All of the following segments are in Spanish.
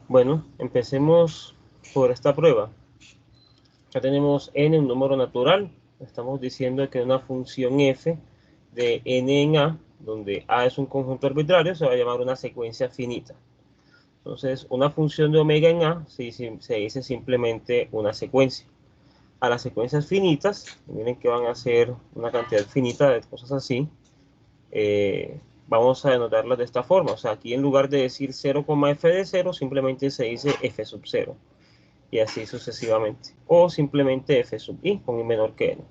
Bueno, empecemos por esta prueba. Ya tenemos n, un número natural. Estamos diciendo que una función f de n en a, donde a es un conjunto arbitrario, se va a llamar una secuencia finita. Entonces, una función de omega en a se dice simplemente una secuencia. A las secuencias finitas, miren que van a ser una cantidad finita de cosas así, vamos a denotarlas de esta forma. O sea, aquí en lugar de decir 0, f de 0, simplemente se dice f sub 0. Y así sucesivamente. O simplemente f sub i con i menor que n.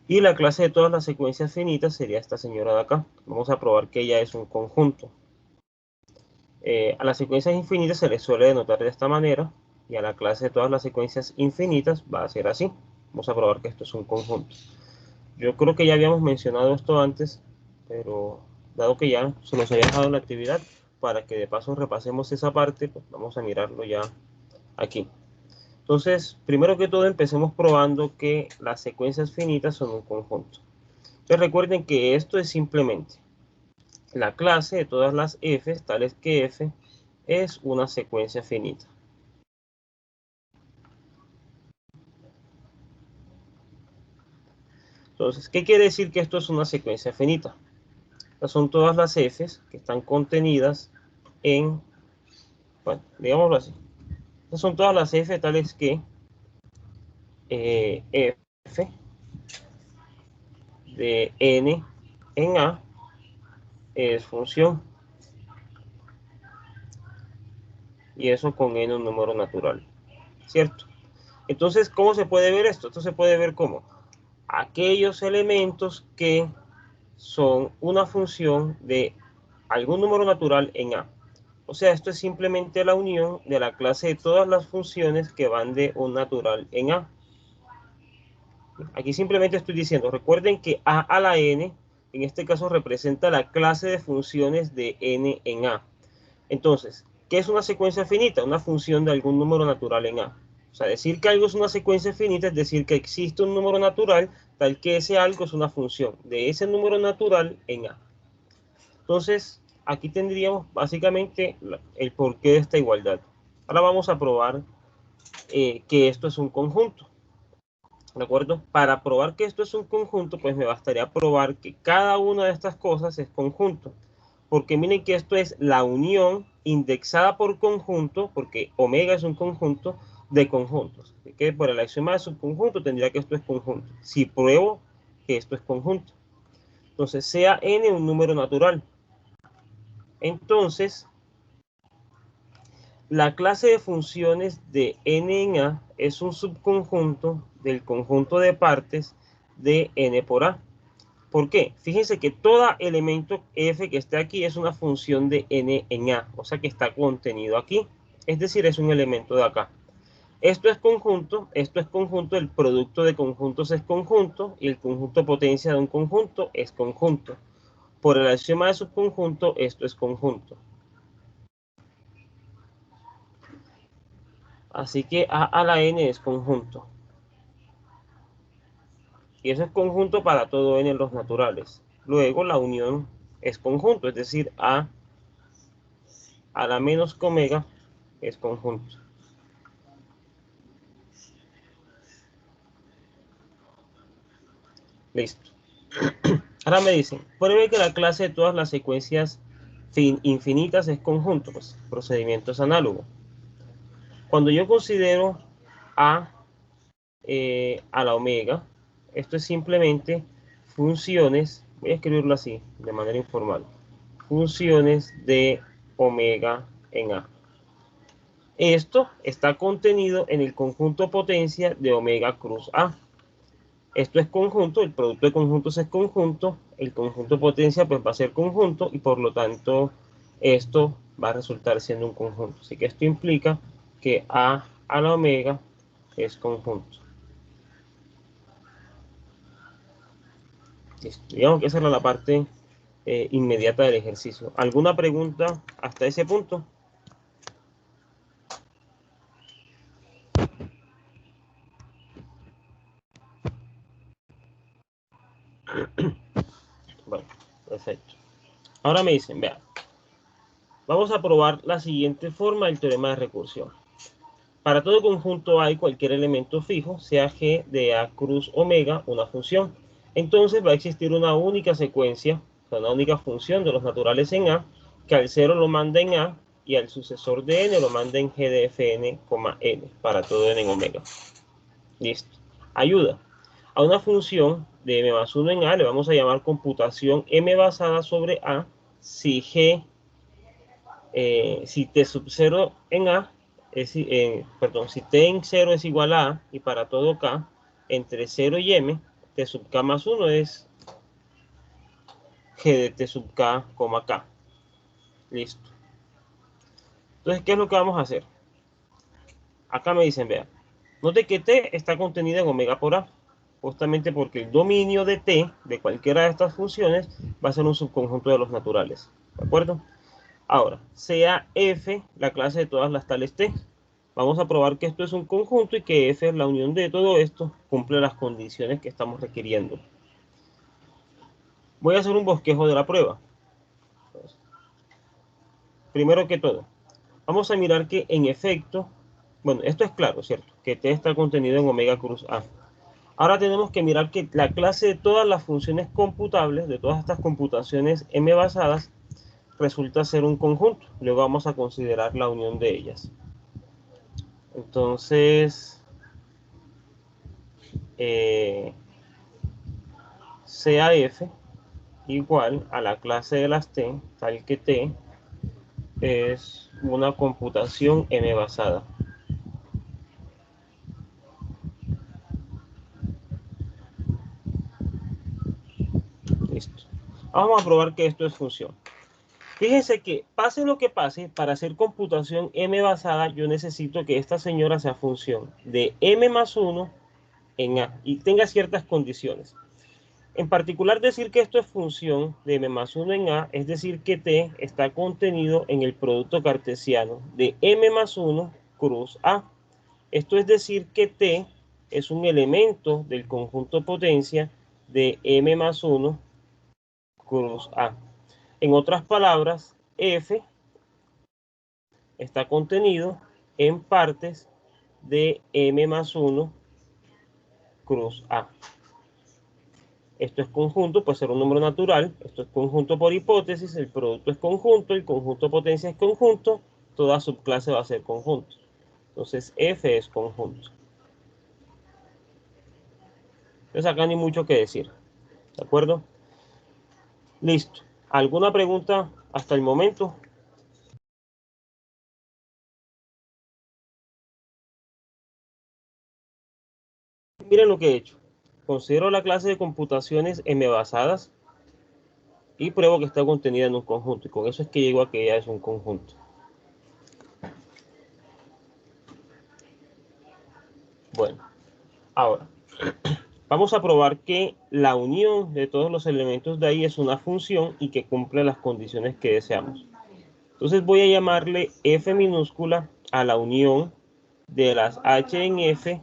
Y la clase de todas las secuencias finitas sería esta señora de acá. Vamos a probar que ella es un conjunto. A las secuencias infinitas se les suele denotar de esta manera. Y a la clase de todas las secuencias infinitas va a ser así. Vamos a probar que esto es un conjunto. Yo creo que ya habíamos mencionado esto antes, pero dado que ya se nos había dejado la actividad, para que de paso repasemos esa parte, pues vamos a mirarlo ya aquí. Entonces, primero que todo, empecemos probando que las secuencias finitas son un conjunto. Entonces, recuerden que esto es simplemente la clase de todas las f, tales que f es una secuencia finita. Entonces, ¿qué quiere decir que esto es una secuencia finita? Estas son todas las f's que están contenidas en, bueno, digámoslo así. Estas son todas las f tales que f de n en a es función. Y eso con n un número natural, ¿cierto? Entonces, ¿cómo se puede ver esto? Esto se puede ver como aquellos elementos que son una función de algún número natural en A. O sea, esto es simplemente la unión de la clase de todas las funciones que van de un natural en A. Aquí simplemente estoy diciendo, recuerden que A a la n, en este caso representa la clase de funciones de n en A. Entonces, ¿qué es una secuencia finita? Una función de algún número natural en A. O sea, decir que algo es una secuencia finita es decir que existe un número natural tal que ese algo es una función de ese número natural en A. Entonces, aquí tendríamos básicamente el porqué de esta igualdad. Ahora vamos a probar que esto es un conjunto. ¿De acuerdo? Para probar que esto es un conjunto, pues me bastaría probar que cada una de estas cosas es conjunto. Porque miren que esto es la unión indexada por conjunto, porque omega es un conjunto de conjuntos. Así que por el axioma de subconjunto tendría que esto es conjunto. Si pruebo que esto es conjunto. Entonces, sea n un número natural. Entonces, la clase de funciones de n en a es un subconjunto del conjunto de partes de n por a. ¿Por qué? Fíjense que todo elemento f que esté aquí es una función de n en a, o sea que está contenido aquí. Es decir, es un elemento de acá. Esto es conjunto, el producto de conjuntos es conjunto y el conjunto potencia de un conjunto es conjunto. Por el axioma de subconjunto, esto es conjunto. Así que a a la n es conjunto. Y eso es conjunto para todo n en los naturales. Luego la unión es conjunto, es decir, a la menos omega es conjunto. Listo. Ahora me dicen, pruebe que la clase de todas las secuencias infinitas es conjunto. Pues procedimiento es análogo. Cuando yo considero a la omega, esto es simplemente funciones, voy a escribirlo así, de manera informal, funciones de omega en a. Esto está contenido en el conjunto potencia de omega cruz a. Esto es conjunto, el producto de conjuntos es conjunto, el conjunto potencia pues va a ser conjunto y por lo tanto esto va a resultar siendo un conjunto. Así que esto implica que a la omega es conjunto. Listo. Digamos que esa era la parte inmediata del ejercicio. ¿Alguna pregunta hasta ese punto? Bueno, perfecto. Ahora me dicen, vean, Vamos a probar la siguiente forma del teorema de recursión. Para todo conjunto A y cualquier elemento fijo, sea G de A cruz omega una función. Entonces va a existir una única secuencia, o sea, una única función de los naturales en A, que al 0 lo manda en A y al sucesor de n lo manda en G de Fn, n, para todo n en omega. Listo. Ayuda. A una función de m más 1 en A le vamos a llamar computación m basada sobre A si G, si t sub 0 en A perdón, si t en 0 es igual a A y para todo K, entre 0 y M, t sub K más 1 es G de t sub K, K. Listo. Entonces, ¿qué es lo que vamos a hacer? Acá me dicen, vean, note que t está contenida en omega por A, justamente porque el dominio de t, de cualquiera de estas funciones, va a ser un subconjunto de los naturales. ¿De acuerdo? Ahora, sea f la clase de todas las tales t. Vamos a probar que esto es un conjunto y que f es la unión de todo esto, cumple las condiciones que estamos requiriendo. Voy a hacer un bosquejo de la prueba. Entonces, primero que todo, vamos a mirar que en efecto, bueno, esto es claro, ¿cierto? Que t está contenido en omega cruz A. Ahora tenemos que mirar que la clase de todas las funciones computables, de todas estas computaciones m basadas, resulta ser un conjunto. Luego vamos a considerar la unión de ellas. Entonces, sea f igual a la clase de las t, tal que t es una computación m basada. Listo. Vamos a probar que esto es función. Fíjense que pase lo que pase, para hacer computación m basada, yo necesito que esta señora sea función de m más 1 en A y tenga ciertas condiciones. En particular, decir que esto es función de m más 1 en A, es decir que t está contenido en el producto cartesiano de m más 1 cruz A. Esto es decir que t es un elemento del conjunto potencia de m más 1 cruz A. En otras palabras, f está contenido en partes de m más 1 cruz A. Esto es conjunto, puede ser un número natural, esto es conjunto por hipótesis, el producto es conjunto, el conjunto potencia es conjunto, toda subclase va a ser conjunto. Entonces f es conjunto. Entonces acá ni mucho que decir, ¿de acuerdo? Listo. ¿Alguna pregunta hasta el momento? Miren lo que he hecho. Considero la clase de computaciones m basadas y pruebo que está contenida en un conjunto. Y con eso es que llego a que ella es un conjunto. Bueno, ahora vamos a probar que la unión de todos los elementos de ahí es una función y que cumple las condiciones que deseamos. Entonces voy a llamarle f minúscula a la unión de las h en f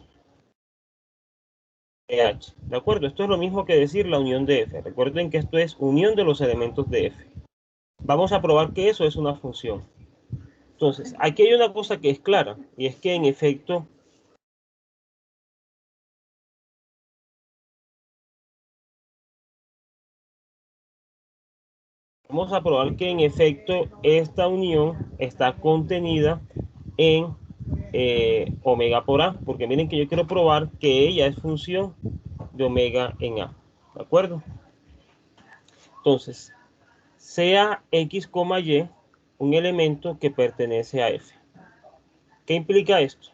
de h. ¿De acuerdo? Esto es lo mismo que decir la unión de f. Recuerden que esto es unión de los elementos de f. Vamos a probar que eso es una función. Entonces, aquí hay una cosa que es clara, y es que en efecto vamos a probar que en efecto esta unión está contenida en omega por A, porque miren que yo quiero probar que ella es función de omega en A, ¿de acuerdo? Entonces, sea x, y un elemento que pertenece a f. ¿Qué implica esto?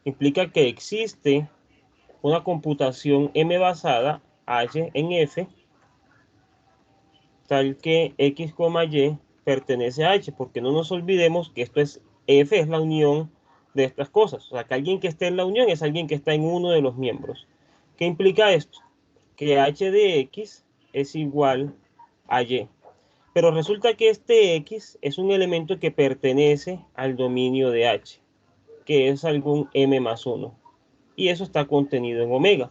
Implica que existe una computación m basada h en f, tal que x, y pertenece a h, porque no nos olvidemos que esto es f, es la unión de estas cosas. O sea, que alguien que esté en la unión es alguien que está en uno de los miembros. ¿Qué implica esto? Que h de x es igual a y. Pero resulta que este x es un elemento que pertenece al dominio de h, que es algún m más 1. Y eso está contenido en omega.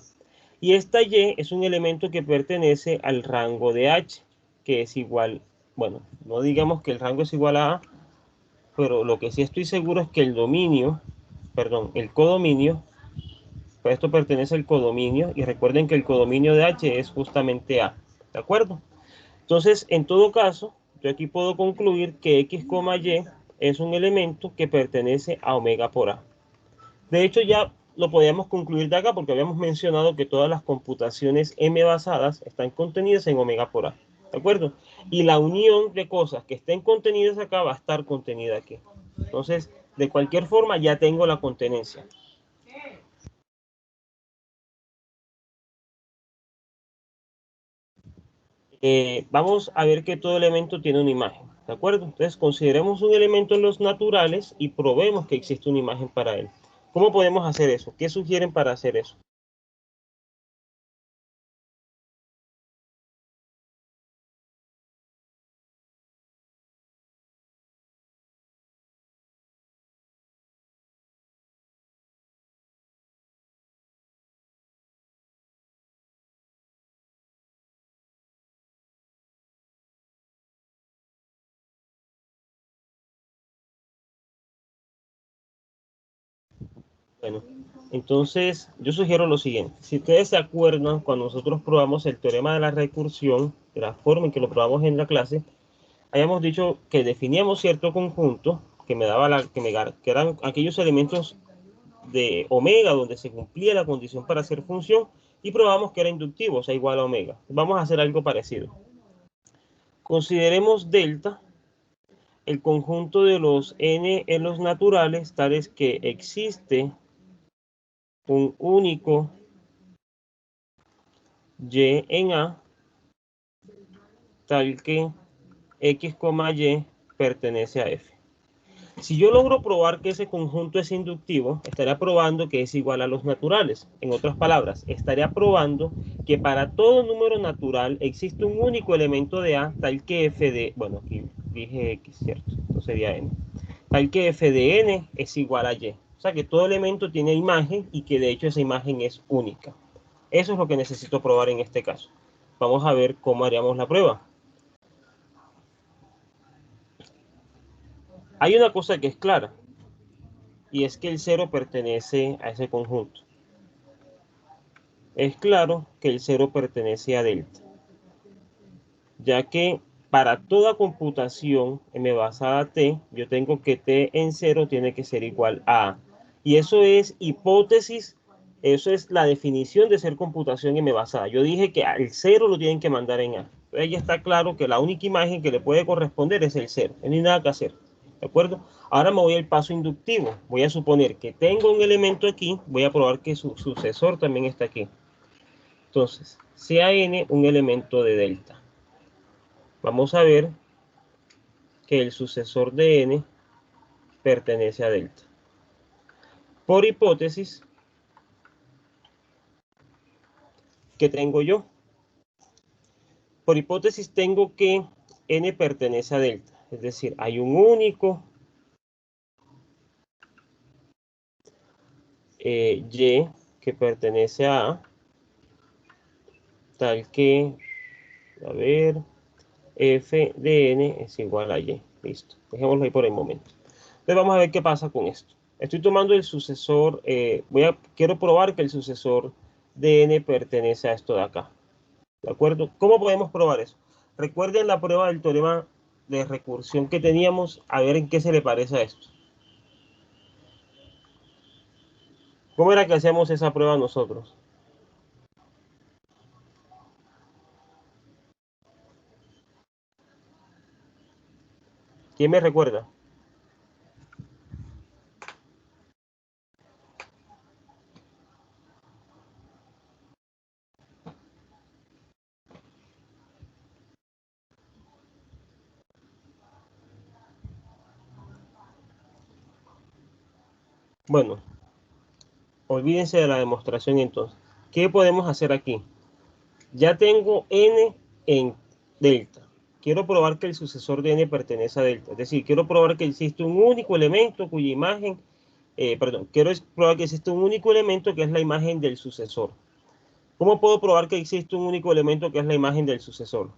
Y esta y es un elemento que pertenece al rango de h, que es igual, bueno, no digamos que el rango es igual a pero lo que sí estoy seguro es que el codominio, pues esto pertenece al codominio, y recuerden que el codominio de H es justamente A, ¿de acuerdo? Entonces, en todo caso, yo aquí puedo concluir que X, Y es un elemento que pertenece a omega por A. De hecho, ya lo podíamos concluir de acá porque habíamos mencionado que todas las computaciones M basadas están contenidas en omega por A. ¿De acuerdo? Y la unión de cosas que estén contenidas acá va a estar contenida aquí. Entonces, de cualquier forma, ya tengo la contenencia. Vamos a ver que todo elemento tiene una imagen. ¿De acuerdo? Entonces, consideremos un elemento en los naturales y probemos que existe una imagen para él. ¿Cómo podemos hacer eso? ¿Qué sugieren para hacer eso? Bueno, entonces yo sugiero lo siguiente. Si ustedes se acuerdan, cuando nosotros probamos el teorema de la recursión, de la forma en que lo probamos en la clase, habíamos dicho que definíamos cierto conjunto que me daba que eran aquellos elementos de omega donde se cumplía la condición para hacer función, y probamos que era inductivo, o sea, igual a omega. Vamos a hacer algo parecido. Consideremos delta el conjunto de los n en los naturales, tales que existe un único y en A, tal que X, Y pertenece a F. Si yo logro probar que ese conjunto es inductivo, estaría probando que es igual a los naturales. En otras palabras, estaría probando que para todo número natural existe un único elemento de A, tal que F de, bueno, aquí dije X, ¿cierto? Esto sería N. Tal que F de N es igual a Y. O sea que todo elemento tiene imagen y que de hecho esa imagen es única. Eso es lo que necesito probar en este caso. Vamos a ver cómo haríamos la prueba. Hay una cosa que es clara, y es que el cero pertenece a ese conjunto. Es claro que el cero pertenece a delta, ya que para toda computación m basada a t, yo tengo que t en cero tiene que ser igual a A. Y eso es hipótesis, eso es la definición de ser computación m basada. Yo dije que el cero lo tienen que mandar en A. Entonces ya está claro que la única imagen que le puede corresponder es el cero. No hay nada que hacer. ¿De acuerdo? Ahora me voy al paso inductivo. Voy a suponer que tengo un elemento aquí. Voy a probar que su sucesor también está aquí. Entonces, sea n un elemento de delta. Vamos a ver que el sucesor de n pertenece a delta. Por hipótesis, ¿qué tengo yo? Por hipótesis tengo que n pertenece a delta. Es decir, hay un único y que pertenece a tal que, a ver, f de n es igual a y. Listo. Dejémoslo ahí por el momento. Entonces vamos a ver qué pasa con esto. Estoy tomando el sucesor, quiero probar que el sucesor de n pertenece a esto de acá. ¿De acuerdo? ¿Cómo podemos probar eso? Recuerden la prueba del teorema de recursión que teníamos, a ver en qué se le parece a esto. ¿Cómo era que hacíamos esa prueba nosotros? ¿Quién me recuerda? Bueno, olvídense de la demostración entonces. ¿Qué podemos hacer aquí? Ya tengo n en delta. Quiero probar que el sucesor de n pertenece a delta. Es decir, quiero probar que existe un único elemento cuya imagen, quiero probar que existe un único elemento que es la imagen del sucesor. ¿Cómo puedo probar que existe un único elemento que es la imagen del sucesor?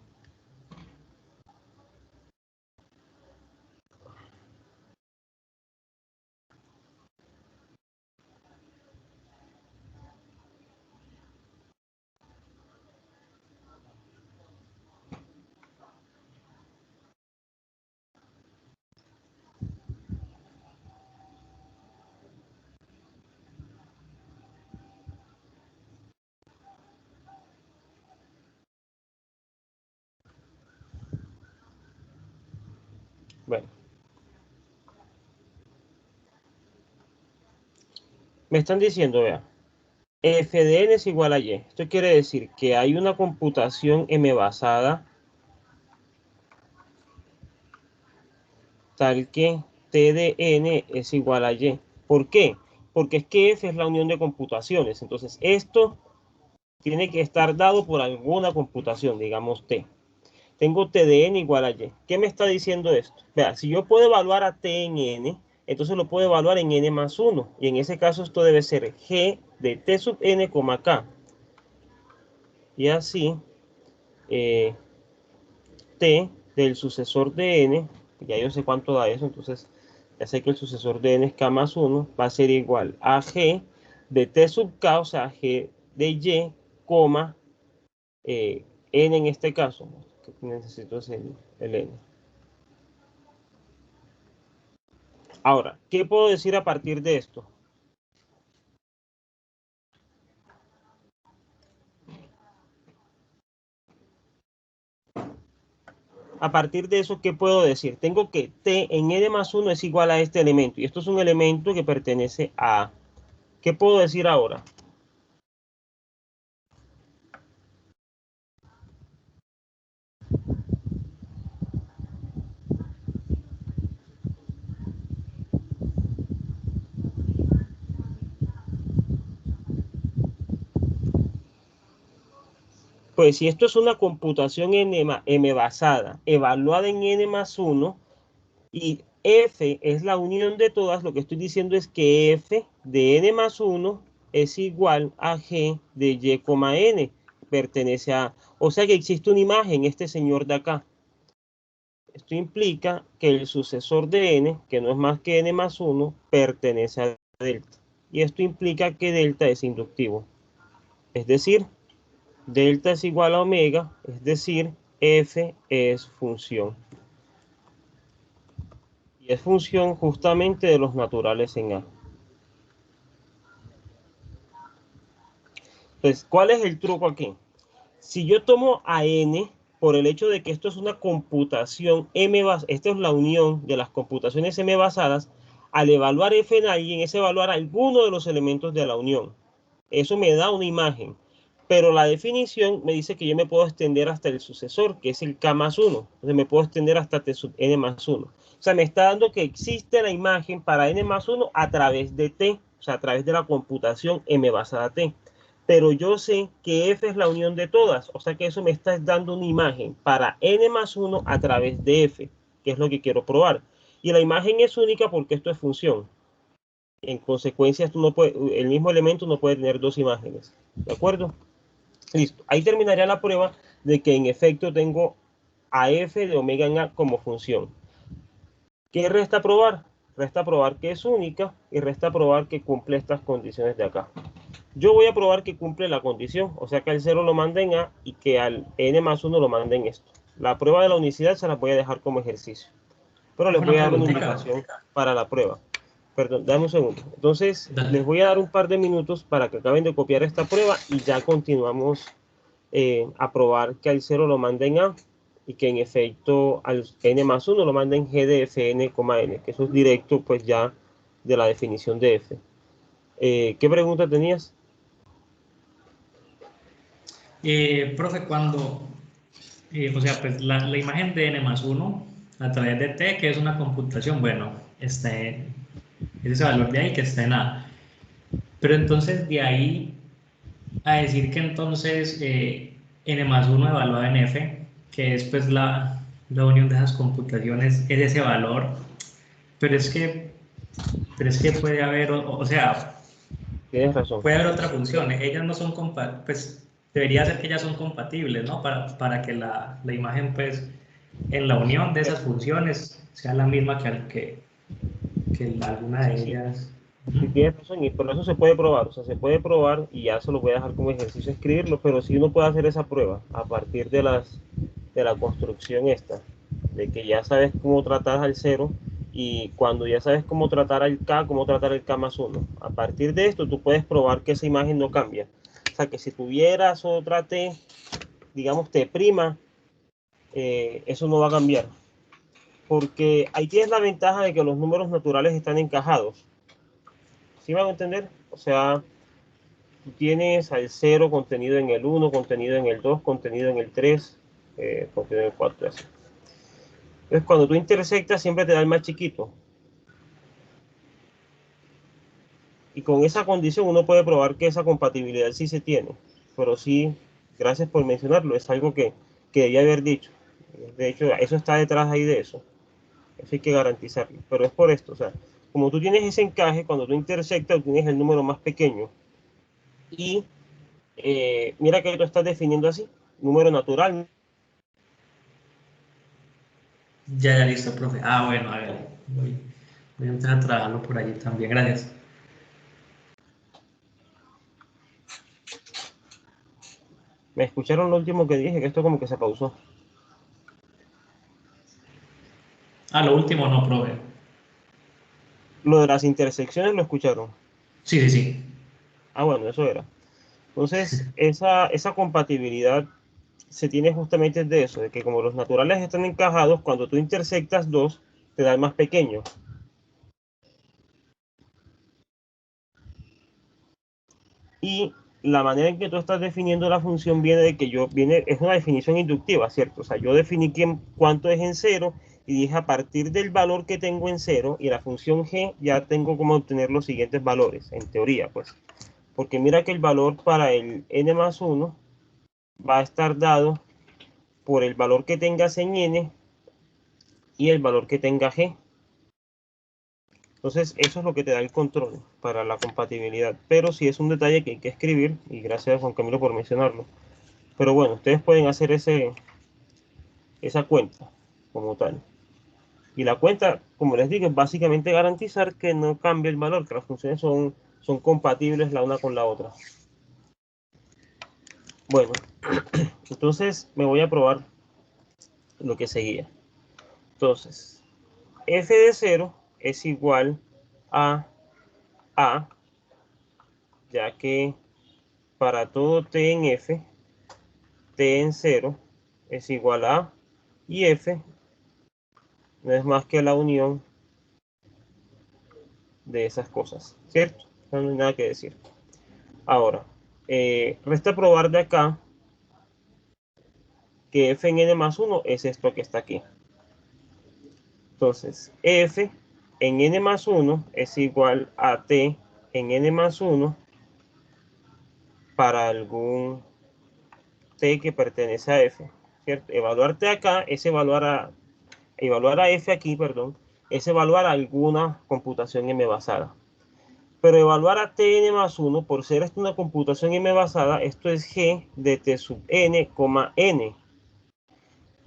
Bueno. Me están diciendo, vea, f de n es igual a y. Esto quiere decir que hay una computación m basada tal que t de n es igual a y. ¿Por qué? Porque es que f es la unión de computaciones. Entonces, esto tiene que estar dado por alguna computación, digamos t. Tengo t de n igual a y. ¿Qué me está diciendo esto? Vea, si yo puedo evaluar a t en n, entonces lo puedo evaluar en n más 1. Y en ese caso esto debe ser g de t sub n, k. Y así, t del sucesor de n, ya yo sé cuánto da eso, entonces ya sé que el sucesor de n es k más 1, va a ser igual a g de t sub k, o sea, g de y, coma, n en este caso. Necesito es el n. Ahora, ¿qué puedo decir a partir de esto? A partir de eso, ¿qué puedo decir? Tengo que t en n más 1 es igual a este elemento. Y esto es un elemento que pertenece a... ¿Qué puedo decir ahora? Pues si esto es una computación m basada, evaluada en n más 1, y f es la unión de todas, lo que estoy diciendo es que f de n más 1 es igual a g de y, n, pertenece a... O sea que existe una imagen, este señor de acá. Esto implica que el sucesor de n, que no es más que n más 1, pertenece a delta. Y esto implica que delta es inductivo. Es decir, delta es igual a omega, es decir, f es función. Y es función justamente de los naturales en A. Entonces, ¿cuál es el truco aquí? Si yo tomo a n, por el hecho de que esto es una computación m basada, esta es la unión de las computaciones m basadas, al evaluar f en alguien es evaluar alguno de los elementos de la unión. Eso me da una imagen. Pero la definición me dice que yo me puedo extender hasta el sucesor, que es el k más 1. Entonces me puedo extender hasta t sub n más 1. O sea, me está dando que existe la imagen para n más 1 a través de t, o sea, a través de la computación m basada t. Pero yo sé que f es la unión de todas, o sea que eso me está dando una imagen para n más 1 a través de f, que es lo que quiero probar. Y la imagen es única porque esto es función. En consecuencia, tú no puede, el mismo elemento no puede tener dos imágenes. ¿De acuerdo? Listo. Ahí terminaría la prueba de que en efecto tengo a f de omega en A como función. ¿Qué resta probar? Resta probar que es única y resta probar que cumple estas condiciones de acá. Yo voy a probar que cumple la condición, o sea que al 0 lo manda en A y que al n más 1 lo manda en esto. La prueba de la unicidad se la voy a dejar como ejercicio. Pero les voy Una a dar una preguntita. indicación para la prueba. Perdón, dame un segundo. Entonces, les Dale. voy a dar un par de minutos para que acaben de copiar esta prueba y ya continuamos a probar que al 0 lo manden A y que en efecto al n más 1 lo manden g de fn, n, que eso es directo pues ya de la definición de f. ¿Qué pregunta tenías? Profe, cuando, o sea, pues la imagen de n más 1 a través de t, que es una computación, bueno, es ese valor de ahí que está en A. Pero entonces de ahí a decir que entonces n más 1 evaluado en f, que es pues la unión de esas computaciones, es ese valor, pero es que, pero es que puede haber, o sea, Tienes razón. puede haber otra función. Ellas no son pues debería ser que ellas son compatibles, ¿no? Para que la imagen, pues, en la unión de esas funciones sea la misma que alguna Sí, de sí. ellas. Sí, Ujú. tienes razón, y por eso se puede probar, o sea, se puede probar y ya se lo voy a dejar como ejercicio escribirlo, pero si uno puede hacer esa prueba a partir de la construcción esta, de que ya sabes cómo tratar al 0 y cuando ya sabes cómo tratar al k, cómo tratar el k más 1. A partir de esto tú puedes probar que esa imagen no cambia. O sea, que si tuvieras otra t, digamos t', eso no va a cambiar. porque ahí tienes la ventaja de que los números naturales están encajados. ¿Sí van a entender? O sea, tú tienes al 0 contenido en el 1, contenido en el 2, contenido en el 3, contenido en el 4, así. Entonces, cuando tú intersectas, siempre te da el más chiquito. Y con esa condición uno puede probar que esa compatibilidad sí se tiene. Pero sí, gracias por mencionarlo, es algo que debía haber dicho. De hecho, eso está detrás ahí de eso. Eso hay que garantizarlo. Pero es por esto, o sea, como tú tienes ese encaje, cuando tú intersectas, tienes el número más pequeño. Y mira que lo estás definiendo así, número natural. Ya, ya, listo, profe. Ah, bueno, a ver, voy a empezar a trabajarlo por allí también, gracias. ¿Me escucharon lo último que dije? Que esto como que se pausó. Ah, lo último no, profe. Lo de las intersecciones lo escucharon. Sí, sí, sí. Ah, bueno, eso era. Entonces, esa compatibilidad se tiene justamente de eso, de que como los naturales están encajados, cuando tú intersectas dos, te da el más pequeño. Y la manera en que tú estás definiendo la función viene de que es una definición inductiva, ¿cierto? O sea, yo definí cuánto es en cero y dije a partir del valor que tengo en cero y la función g ya tengo cómo obtener los siguientes valores, en teoría, pues. Porque mira que el valor para el n más 1 va a estar dado por el valor que tengas en n y el valor que tenga g. Entonces, eso es lo que te da el control para la compatibilidad. Pero sí es un detalle que hay que escribir, y gracias a Juan Camilo por mencionarlo. Pero bueno, ustedes pueden hacer esa cuenta como tal. Y la cuenta, como les digo, es básicamente garantizar que no cambie el valor, que las funciones son compatibles la una con la otra. Bueno, entonces me voy a probar lo que seguía. Entonces, f de 0 es igual a A, ya que para todo t en f, t en 0 es igual a A y f no es más que la unión de esas cosas, ¿cierto? No hay nada que decir. Ahora, resta probar de acá que f en n más 1 es esto que está aquí. Entonces, f en n más 1 es igual a t en n más 1 para algún t que pertenece a f, ¿cierto? Evaluar t acá es evaluar a f aquí, perdón, es evaluar alguna computación m basada. Pero evaluar a tn más 1, por ser esto una computación m basada, esto es g de t sub n, n.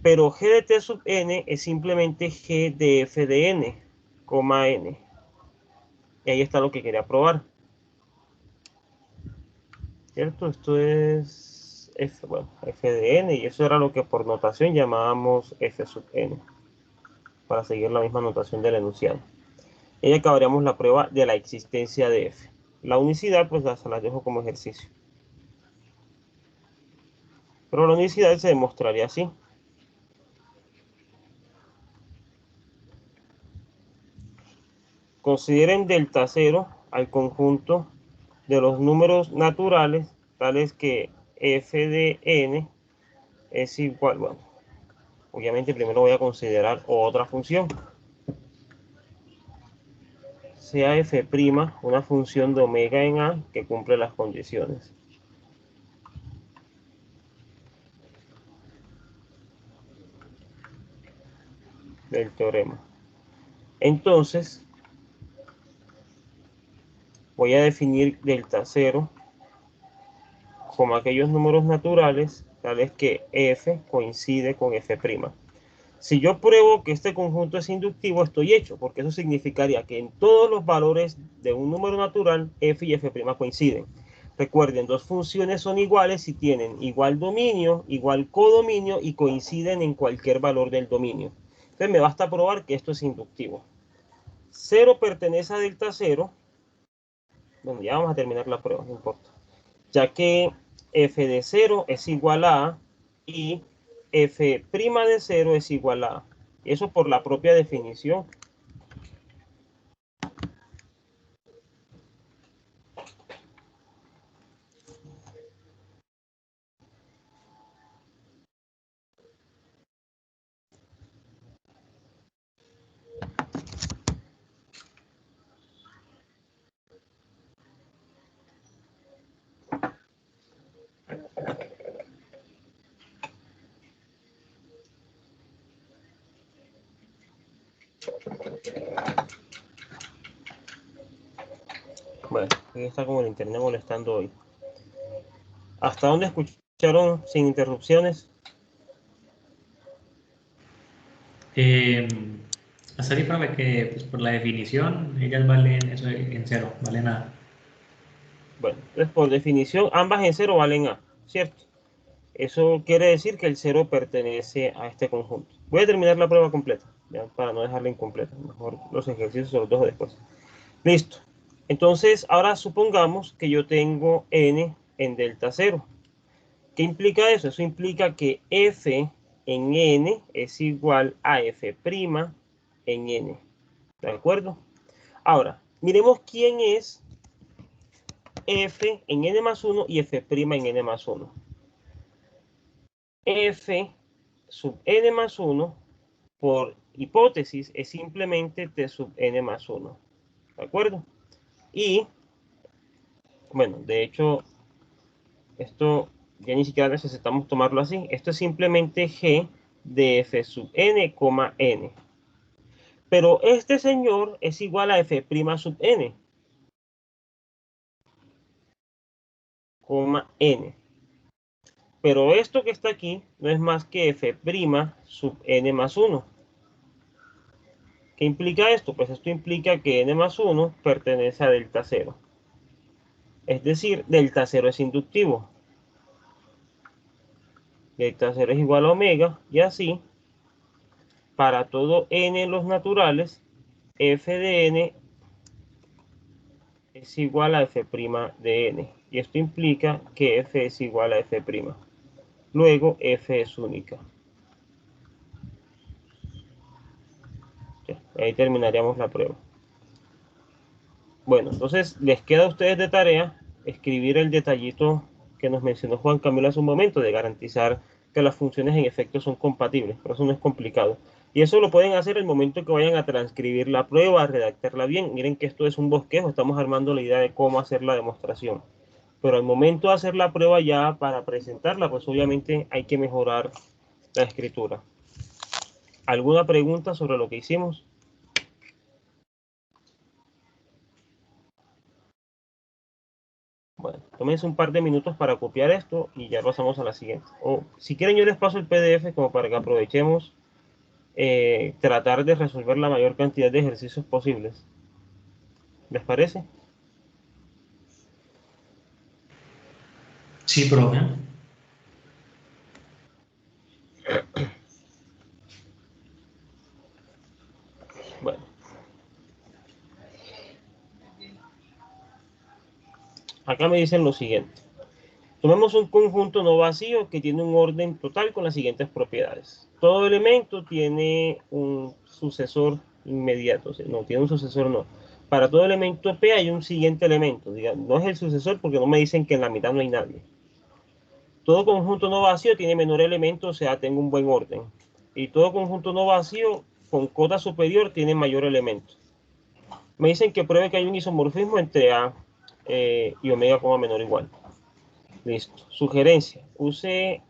Pero g de t sub n es simplemente g de f de n, n. Y ahí está lo que quería probar. ¿Cierto? Esto es f, bueno, f de n, y eso era lo que por notación llamábamos f sub n, para seguir la misma notación del enunciado. Y acabaríamos la prueba de la existencia de f. La unicidad, pues se las dejo como ejercicio. Pero la unicidad se demostraría así. Consideren delta 0 al conjunto de los números naturales, tales que f de n es igual, bueno, obviamente primero voy a considerar otra función. Sea f', una función de omega en a que cumple las condiciones. Del teorema. Entonces, voy a definir delta 0 como aquellos números naturales tales que f coincide con f'. Si yo pruebo que este conjunto es inductivo, estoy hecho, porque eso significaría que en todos los valores de un número natural, f y f' coinciden. Recuerden, dos funciones son iguales si tienen igual dominio, igual codominio y coinciden en cualquier valor del dominio. Entonces me basta probar que esto es inductivo. 0 pertenece a delta 0. Bueno, ya vamos a terminar la prueba, no importa. Ya que f de 0 es igual a y f' de 0 es igual a Eso por la propia definición. Bueno, aquí está como el internet molestando hoy. ¿Hasta dónde escucharon sin interrupciones? Hasta ahí, profe, que pues, por la definición, ellas valen eso en cero, vale nada. Bueno, entonces por definición, ambas en cero valen A, ¿cierto? Eso quiere decir que el cero pertenece a este conjunto. Voy a terminar la prueba completa, ¿ya? Para no dejarla incompleta. Mejor los ejercicios se los dejo después. Listo. Entonces, ahora supongamos que yo tengo n en delta 0. ¿Qué implica eso? Eso implica que f en n es igual a f' en n. ¿De acuerdo? Ahora, miremos quién es f en n más 1 y f' en n más 1. F sub n más 1, por hipótesis, es simplemente t sub n más 1. ¿De acuerdo? Y, bueno, de hecho, esto ya ni siquiera necesitamos tomarlo así. Esto es simplemente g de f sub n, n. Pero este señor es igual a f' sub n, n. Pero esto que está aquí no es más que f' sub n más 1. ¿Qué implica esto? Pues esto implica que n más 1 pertenece a delta 0. Es decir, delta 0 es inductivo. Delta 0 es igual a omega, y así, para todo n en los naturales, f de n es igual a f' de n. Y esto implica que f es igual a f'. Luego, f es única. Ya, ahí terminaríamos la prueba. Bueno, entonces les queda a ustedes de tarea escribir el detallito que nos mencionó Juan Camilo hace un momento, de garantizar que las funciones en efecto son compatibles, pero eso no es complicado. Y eso lo pueden hacer el momento que vayan a transcribir la prueba, a redactarla bien. Miren que esto es un bosquejo, estamos armando la idea de cómo hacer la demostración. Pero al momento de hacer la prueba ya para presentarla, pues obviamente hay que mejorar la escritura. ¿Alguna pregunta sobre lo que hicimos? Bueno, tómense un par de minutos para copiar esto y ya pasamos a la siguiente. O si quieren yo les paso el PDF como para que aprovechemos tratar de resolver la mayor cantidad de ejercicios posibles. ¿Les parece? Sí, profe. Bueno. Acá me dicen lo siguiente. Tomemos un conjunto no vacío que tiene un orden total con las siguientes propiedades. Todo elemento tiene un sucesor inmediato. No, tiene un sucesor no. Para todo elemento P hay un siguiente elemento. No es el sucesor porque no me dicen que en la mitad no hay nadie. Todo conjunto no vacío tiene menor elemento, o sea, tengo un buen orden. Y todo conjunto no vacío con cota superior tiene mayor elemento. Me dicen que pruebe que hay un isomorfismo entre A y omega como menor o igual. Listo. Sugerencia. Use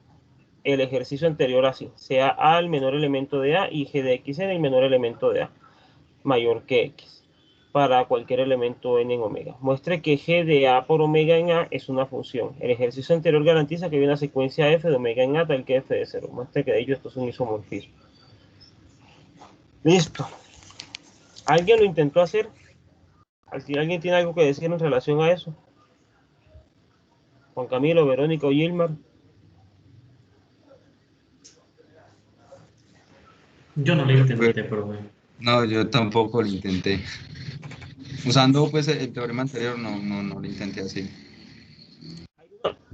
el ejercicio anterior así. Sea A el menor elemento de A y G de X en el menor elemento de A, mayor que X, para cualquier elemento n en omega. Muestre que G de A por omega en A es una función. El ejercicio anterior garantiza que hay una secuencia f de omega en A tal que f de 0. Muestre que de ello esto es un isomorfismo. Listo. ¿Alguien lo intentó hacer? ¿Alguien tiene algo que decir en relación a eso? Juan Camilo, Verónica o Gilmar. Yo no lo intenté, profe. No, yo tampoco lo intenté. Usando pues el teorema anterior, no lo intenté así.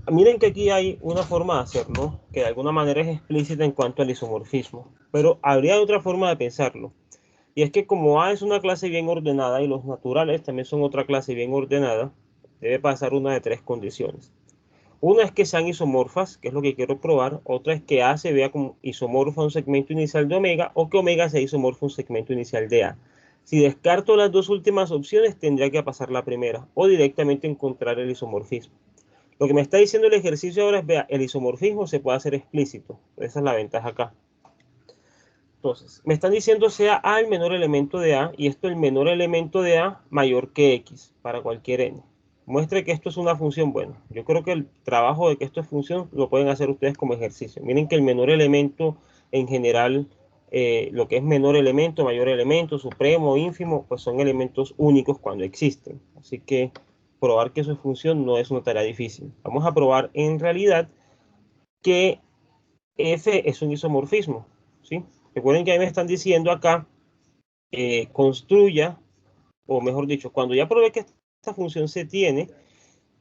Miren que aquí hay una forma de hacerlo que de alguna manera es explícita en cuanto al isomorfismo, Pero habría otra forma de pensarlo. Y es que como A es una clase bien ordenada y los naturales también son otra clase bien ordenada, debe pasar una de tres condiciones. Una es que sean isomorfas, que es lo que quiero probar. Otra es que A se vea como isomorfo a un segmento inicial de omega, o que omega sea isomorfo a un segmento inicial de A. Si descarto las dos últimas opciones, tendría que pasar la primera, o directamente encontrar el isomorfismo. Lo que me está diciendo el ejercicio ahora es, vea, el isomorfismo se puede hacer explícito. Esa es la ventaja acá. Entonces, me están diciendo sea A el menor elemento de A, y esto el menor elemento de A mayor que X, para cualquier N. Muestre que esto es una función. Bueno, yo creo que el trabajo de que esto es función lo pueden hacer ustedes como ejercicio. Miren que el menor elemento en general, lo que es menor elemento, mayor elemento, supremo, ínfimo, pues son elementos únicos cuando existen. Así que probar que eso es función no es una tarea difícil. Vamos a probar en realidad que F es un isomorfismo, ¿sí? Recuerden que ahí me están diciendo acá, construya, o mejor dicho, cuando ya probé que esta función se tiene,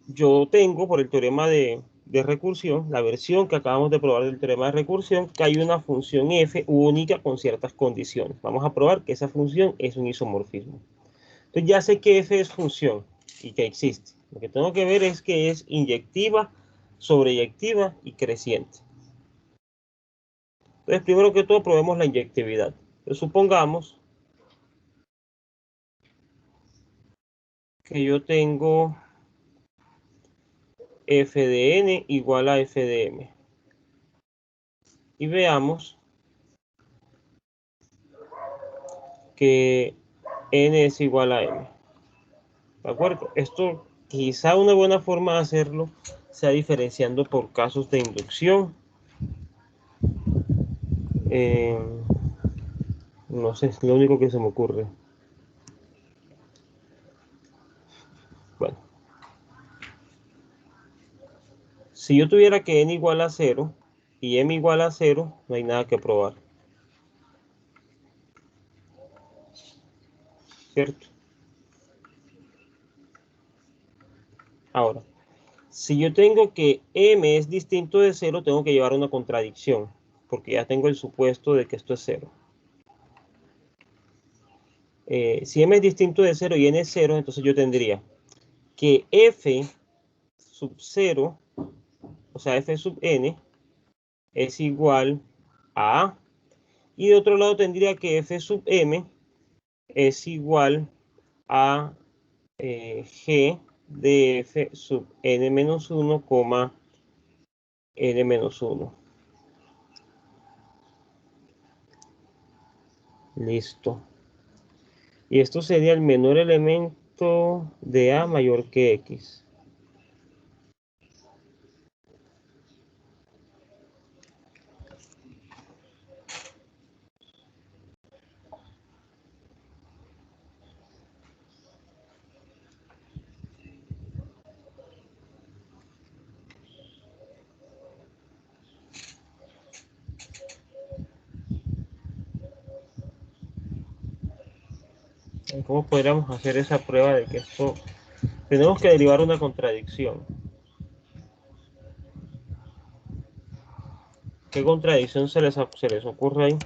yo tengo por el teorema de recursión, la versión que acabamos de probar del teorema de recursión, que hay una función f única con ciertas condiciones. Vamos a probar que esa función es un isomorfismo. Entonces ya sé que f es función y que existe. Lo que tengo que ver es que es inyectiva, sobreyectiva y creciente. Entonces, primero que todo, probemos la inyectividad. Entonces, supongamos que yo tengo f de n igual a f de m. Y veamos que n es igual a m. ¿De acuerdo? Esto quizá una buena forma de hacerlo sea diferenciando por casos de inducción. No sé, es lo único que se me ocurre. Bueno, si yo tuviera que n igual a 0 y m igual a 0, no hay nada que probar. ¿Cierto? Ahora, si yo tengo que m es distinto de 0, tengo que llevar una contradicción, porque ya tengo el supuesto de que esto es 0. Si m es distinto de 0 y n es 0, entonces yo tendría que f sub 0, o sea, f sub n, es igual a A. Y de otro lado tendría que f sub m es igual a g de f sub n menos 1, n menos 1. Listo. Y esto sería el menor elemento de A mayor que X. ¿Cómo podríamos hacer esa prueba de que esto... Tenemos que derivar una contradicción. ¿Qué contradicción se les ocurre ahí?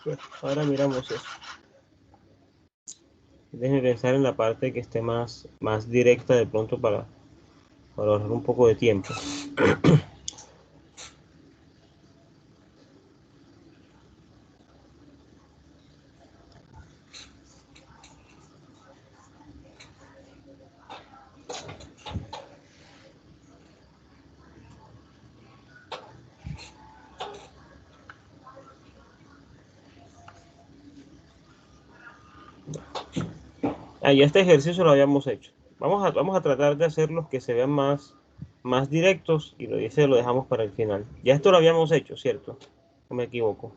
Bueno, ahora miramos eso. Déjenme pensar en la parte que esté más directa de pronto para ahorrar un poco de tiempo. Ahí este ejercicio lo habíamos hecho. Vamos a tratar de hacer los que se vean más más directos y lo dice, lo dejamos para el final. Ya esto lo habíamos hecho, ¿cierto? No me equivoco.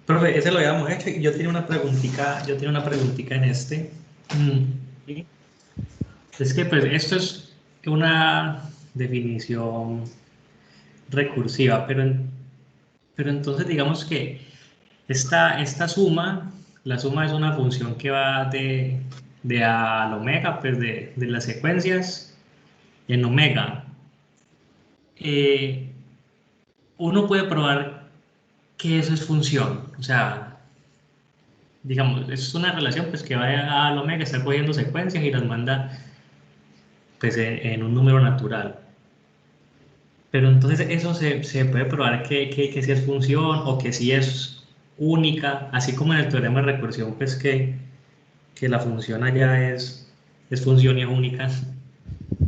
Profe, ese lo habíamos hecho y yo tenía una preguntita, en este. Mm, ¿Sí? Es que pues esto es una definición recursiva, pero entonces digamos que esta suma, la suma es una función que va de A al omega, pues de las secuencias en omega. Eh, uno puede probar que eso es función, o sea, digamos, es una relación pues que va de A al omega, está cogiendo secuencias y las manda pues en un número natural. Pero entonces eso se puede probar que sí es función o que sí es única, así como en el teorema de recursión, pues que la función allá es función y es única.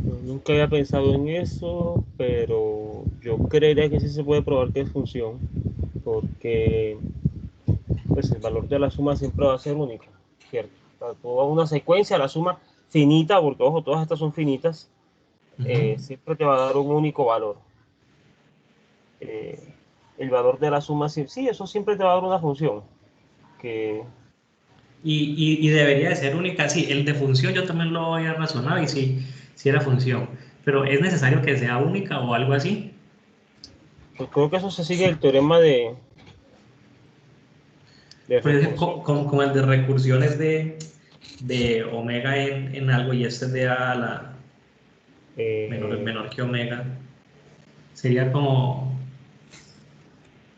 No, nunca había pensado en eso, pero yo creería que sí se puede probar que es función, porque pues el valor de la suma siempre va a ser único, ¿cierto? O sea, toda una secuencia, la suma finita, porque ojo, todas estas son finitas, Ujú. siempre te va a dar un único valor. Eh, el valor de la suma, sí, sí, eso siempre te va a dar una función, que Y debería de ser única. Sí, el de función yo también lo había razonado y sí era función. Pero ¿es necesario que sea única o algo así? pues creo que eso se sigue el teorema de Pues recursión. como el de recursión es de omega en algo y este es de A a la Eh, menor que omega. Sería como...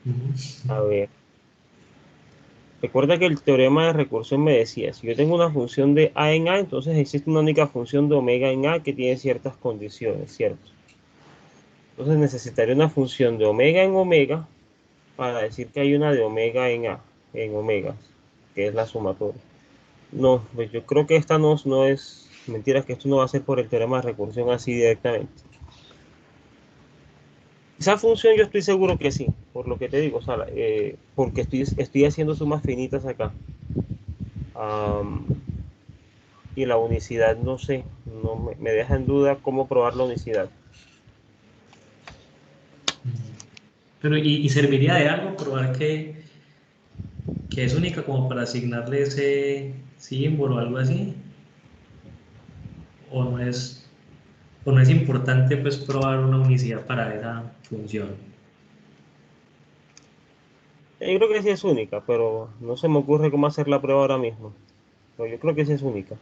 Ujú. a ver, recuerda que el teorema de recursión me decía, si yo tengo una función de A en A, entonces existe una única función de omega en A que tiene ciertas condiciones, ¿cierto? Entonces necesitaría una función de omega en omega para decir que hay una de omega en A, en omegas, que es la sumatoria. No, pues yo creo que esta no es, mentira, que esto no va a ser por el teorema de recursión así directamente. Esa función yo estoy seguro que sí, por lo que te digo, o sea, porque estoy haciendo sumas finitas acá. Am, y la unicidad, no sé, no me deja en duda cómo probar la unicidad. Pero, ¿y serviría de algo probar que es única como para asignarle ese símbolo o algo así? ¿O o no es importante pues probar una unicidad para esa función? Yo creo que sí es única, pero no se me ocurre cómo hacer la prueba ahora mismo. Pero yo creo que sí es única.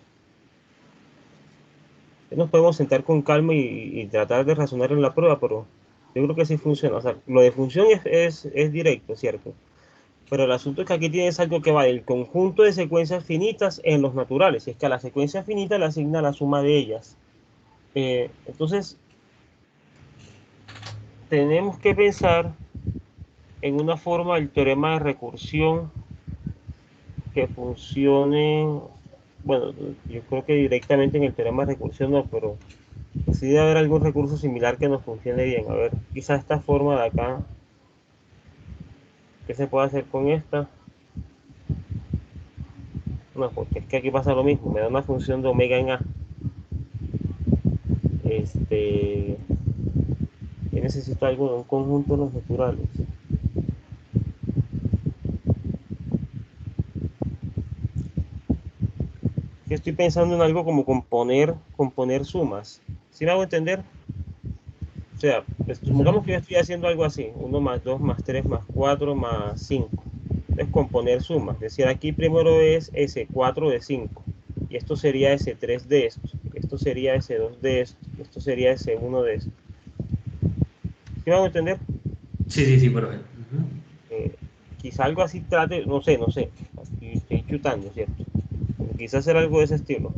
Nos podemos sentar con calma y tratar de razonar en la prueba, pero yo creo que sí funciona. O sea, lo de función es directo, ¿cierto? Pero el asunto es que aquí tienes algo que va del conjunto de secuencias finitas en los naturales. Y es que a la secuencia finita le asigna la suma de ellas. Entonces, tenemos que pensar en una forma del teorema de recursión que funcione. Bueno, yo creo que directamente en el teorema de recursión no, pero sí debe haber algún recurso similar que nos funcione bien. A ver, quizá esta forma de acá, ¿qué se puede hacer con esta? No, porque es que aquí pasa lo mismo, me da una función de omega en A. Este, yo necesito algo de un conjunto de los naturales. Yo estoy pensando en algo como componer sumas. ¿Sí me hago entender? O sea, pues, supongamos que yo Ujú. estoy haciendo algo así, 1 más 2 más 3 más 4 más 5. Es componer sumas. Es decir, aquí primero es S4 de 5. Y esto sería S3 de esto. Esto sería S2 de esto. Esto sería S1 de esto. ¿Sí me hago entender? Sí, profe. Ujú. Eh, quizá algo así trate, no sé. Estoy chutando, ¿cierto? Quizás hacer algo de ese estilo.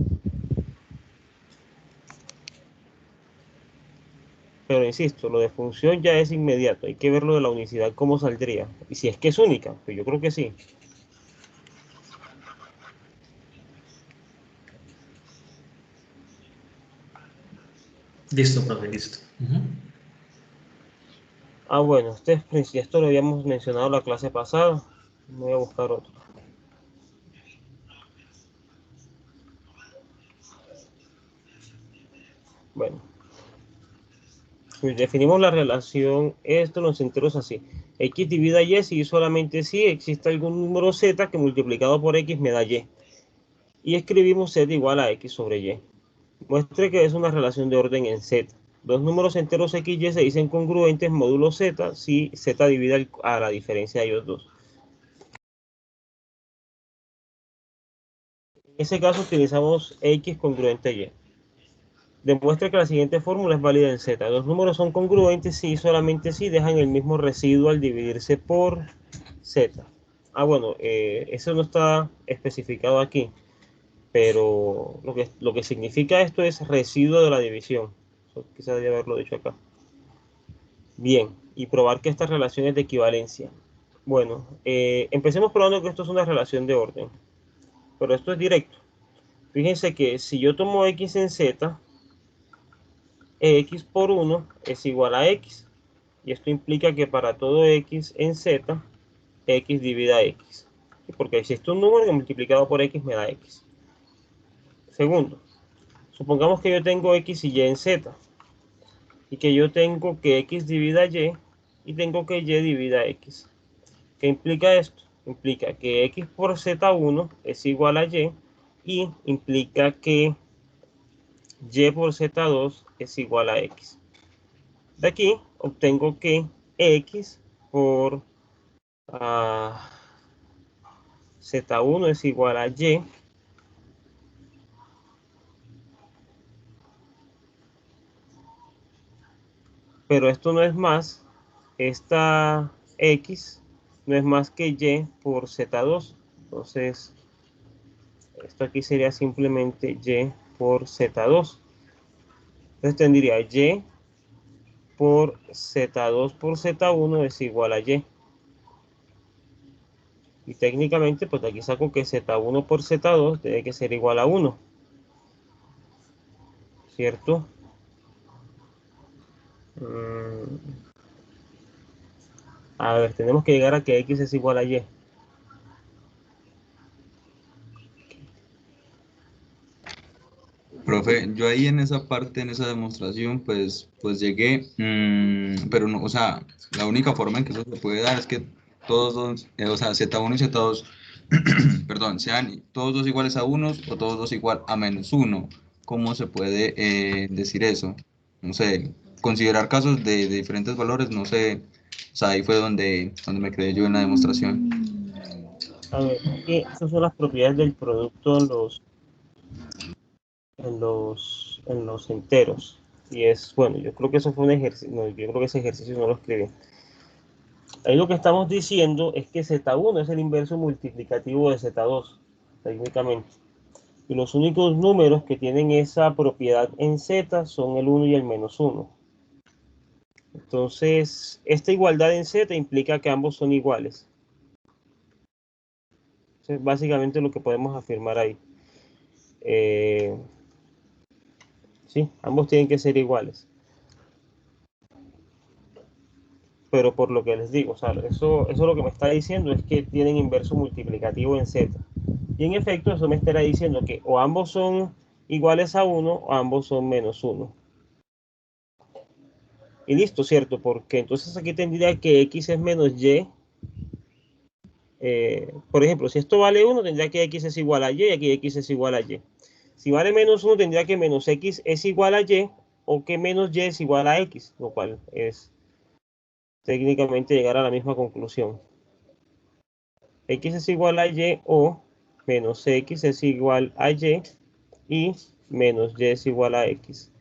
Pero insisto, lo de función ya es inmediato. Hay que ver lo de la unicidad, cómo saldría. Y si es que es única, pues yo creo que sí. Listo, profe, listo. Ujú. Ah, bueno, esto lo habíamos mencionado la clase pasada. Voy a buscar otro. Bueno, definimos la relación esto, los enteros así. X divida Y si solamente si existe algún número Z que multiplicado por X me da Y. Y escribimos Z igual a X sobre Y. Muestre que es una relación de orden en Z. Dos números enteros X y Y se dicen congruentes módulo Z si Z divide a la diferencia de ellos dos. En ese caso utilizamos X congruente a Y. Demuestra que la siguiente fórmula es válida en Z. Los números son congruentes si solamente si dejan el mismo residuo al dividirse por Z. Bueno, eso no está especificado aquí, pero lo que significa esto es residuo de la división. Eso quizás debería haberlo dicho acá. Bien, y probar que esta relación es de equivalencia. Bueno, empecemos probando que esto es una relación de orden, pero esto es directo. Fíjense que si yo tomo X en Z, X por 1 es igual a X. Y esto implica que para todo X en Z, X divida X. Porque existe un número que multiplicado por X me da X. Segundo, supongamos que yo tengo X y Y en Z. Y que yo tengo que X divida Y y tengo que Y divida X. ¿Qué implica esto? Implica que X por Z1 es igual a y implica que Y por Z2 es igual a X. De aquí obtengo que X por Z1 es igual a Y. Pero esto no es más, esta X no es más que Y por Z2. Entonces, esto aquí sería simplemente Y por Z2. Entonces tendría Y por Z2 por Z1 es igual a Y. Y técnicamente, pues de aquí saco que Z1 por Z2 tiene que ser igual a 1. ¿Cierto? A ver, tenemos que llegar a que X es igual a Y. Profe, yo ahí en esa parte, en esa demostración, pues llegué, pero no, o sea, la única forma en que eso se puede dar es que todos dos, o sea, Z1 y Z2, perdón, sean todos dos iguales a 1 o todos dos igual a -1. ¿Cómo se puede decir eso? No sé, considerar casos de diferentes valores, no sé, o sea, ahí fue donde me quedé yo en la demostración. A ver, que esas son las propiedades del producto en los enteros. Y es, bueno, yo creo que eso fue un ejercicio, no, yo creo que ese ejercicio no lo escribí. Ahí lo que estamos diciendo es que Z1 es el inverso multiplicativo de Z2, técnicamente. Y los únicos números que tienen esa propiedad en Z son el 1 y el -1. Entonces, esta igualdad en Z implica que ambos son iguales. Eso es básicamente lo que podemos afirmar ahí. Sí, ambos tienen que ser iguales. Pero por lo que les digo, o sea, eso lo que me está diciendo es que tienen inverso multiplicativo en Z. Y en efecto, eso me estará diciendo que o ambos son iguales a 1 o ambos son -1. Y listo, ¿cierto? Porque entonces aquí tendría que X es menos Y. Por ejemplo, si esto vale 1, tendría que X es igual a Y aquí X es igual a Y. Si vale -1, tendría que menos X es igual a Y o que menos Y es igual a X, lo cual es técnicamente llegar a la misma conclusión. X es igual a Y o menos X es igual a Y y menos Y es igual a X.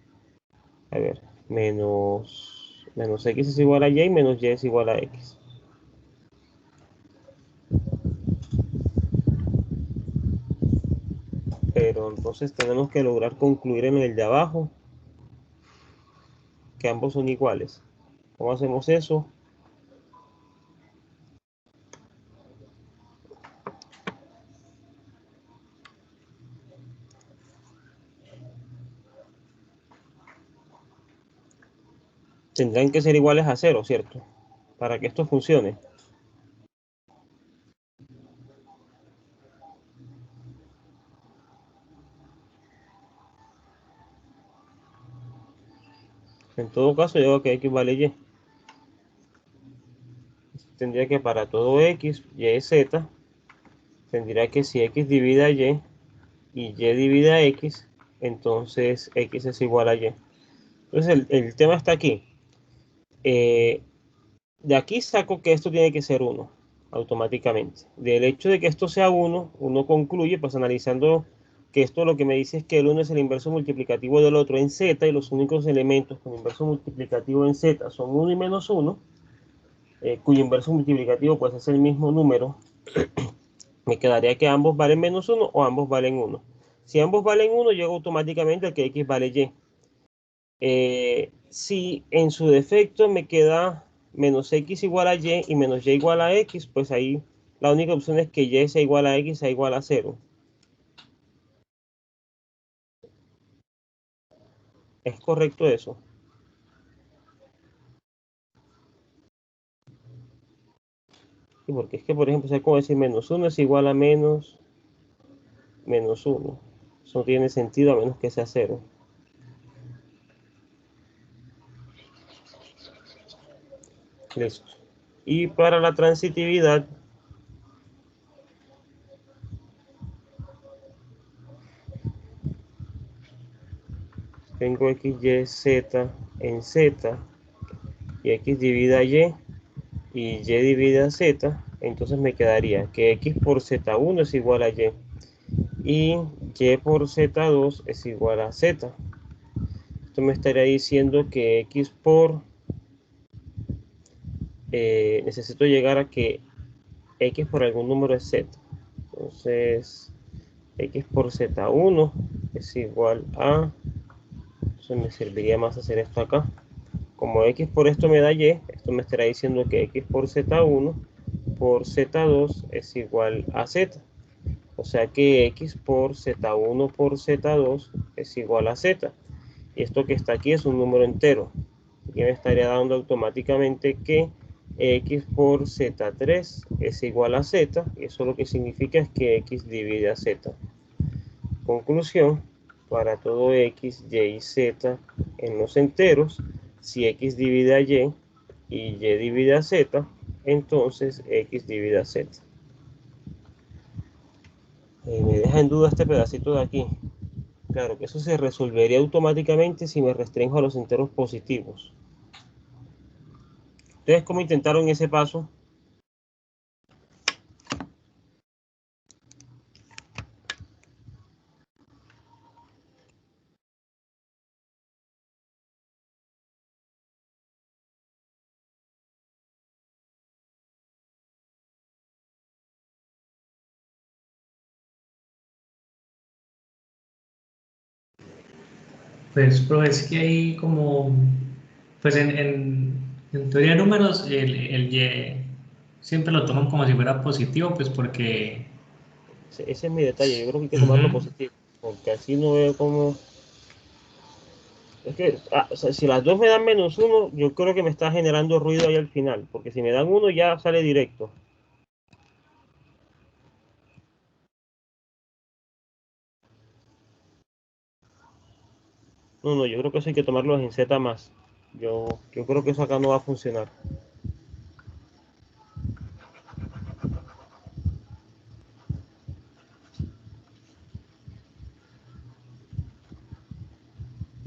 A ver, menos X es igual a Y y menos Y es igual a X. Pero entonces tenemos que lograr concluir en el de abajo que ambos son iguales. ¿Cómo hacemos eso? Tendrán que ser iguales a 0, ¿cierto? Para que esto funcione. En todo caso, yo digo que X vale Y. Tendría que para todo X, Y, Z, tendría que si X divide Y y Y divide X, entonces X es igual a Y. Entonces el tema está aquí. De aquí saco que esto tiene que ser 1 automáticamente. Del hecho de que esto sea 1, uno concluye, pues analizando que esto lo que me dice es que el 1 es el inverso multiplicativo del otro en Z, y los únicos elementos con inverso multiplicativo en Z son 1 y menos 1, cuyo inverso multiplicativo pues es el mismo número. Me quedaría que ambos valen menos 1 o ambos valen 1. Si ambos valen 1, llego automáticamente al que X vale Y. Si en su defecto me queda menos X igual a Y y menos Y igual a X, pues ahí la única opción es que Y sea igual a X sea igual a 0. ¿Es correcto eso? Sí, porque es que, por ejemplo, ¿sabes cómo decir menos 1 es igual a menos 1? Eso no tiene sentido a menos que sea 0. Listo. Y para la transitividad, tengo X, Y, Z en Z, y X divide Y y Y divide a Z, entonces me quedaría que X por Z1 es igual a Y, y Y por Z2 es igual a Z. Esto me estaría diciendo que X por... necesito llegar a que X por algún número es Z. Entonces, X por Z1 es igual a... Entonces me serviría más hacer esto acá. Como X por esto me da Y, esto me estará diciendo que X por Z1 por Z2 es igual a Z. O sea que X por Z1 por Z2 es igual a Z. Y esto que está aquí es un número entero. Aquí me estaría dando automáticamente que X por Z3 es igual a Z. Y eso lo que significa es que X divide a Z. Conclusión, para todo X, Y y Z en los enteros, si X divide a Y y Y divide a Z, entonces X divide a Z. Me deja en duda este pedacito de aquí. Claro que eso se resolvería automáticamente si me restringo a los enteros positivos. ¿Ustedes cómo intentaron ese paso? Pues, pero es que hay como, pues en teoría de números, el Y siempre lo toman como si fuera positivo, pues porque... Ese es mi detalle. Yo creo que hay que tomarlo Ujú. positivo. Porque así no veo cómo... Es que, o sea, si las dos me dan menos 1, yo creo que me está generando ruido ahí al final. Porque si me dan 1 ya sale directo. No, no, yo creo que eso hay que tomarlos en Z más. Yo creo que eso acá no va a funcionar.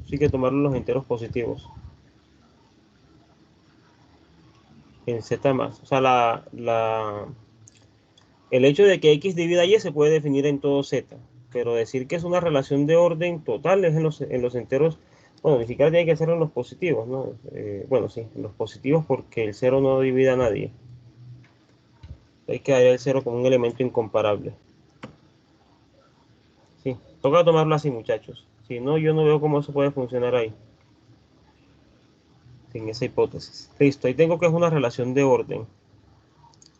Sí hay que tomarlos los enteros positivos. En Z más. O sea, el hecho de que X divida Y se puede definir en todo Z. Pero decir que es una relación de orden total es en los enteros. Bueno, ni siquiera tiene que ser en los positivos, ¿no? Bueno, sí, en los positivos porque el 0 no divide a nadie. Hay que dar el 0 como un elemento incomparable. Sí, toca tomarlo así, muchachos. Si no, yo no veo cómo eso puede funcionar ahí. Sin esa hipótesis. Listo, ahí tengo que es una relación de orden.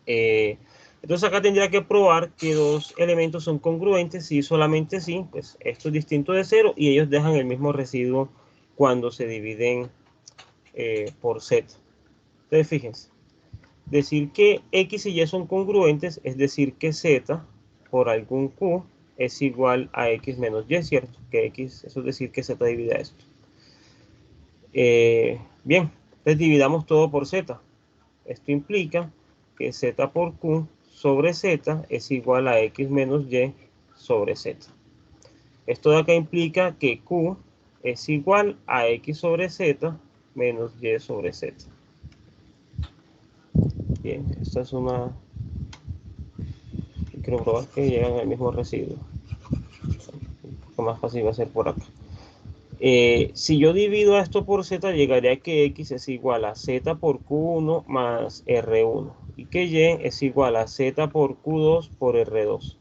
Entonces acá tendría que probar que dos elementos son congruentes. Si solamente sí, pues esto es distinto de 0 y ellos dejan el mismo residuo cuando se dividen por Z. Entonces fíjense, decir que X y Y son congruentes es decir que Z por algún Q es igual a X menos Y, ¿cierto? Que X, eso es decir que Z divide a esto. Bien, entonces dividamos todo por z. Esto implica que z por q sobre z es igual a x menos y sobre z. Esto de acá implica que q es igual a x sobre z menos y sobre z. Bien, esta es una... Quiero probar que llegan al mismo residuo. Un poco más fácil va a ser por acá. Si yo divido esto por z, llegaría a que x es igual a z por q1 más r1 y que y es igual a z por q2 por r2,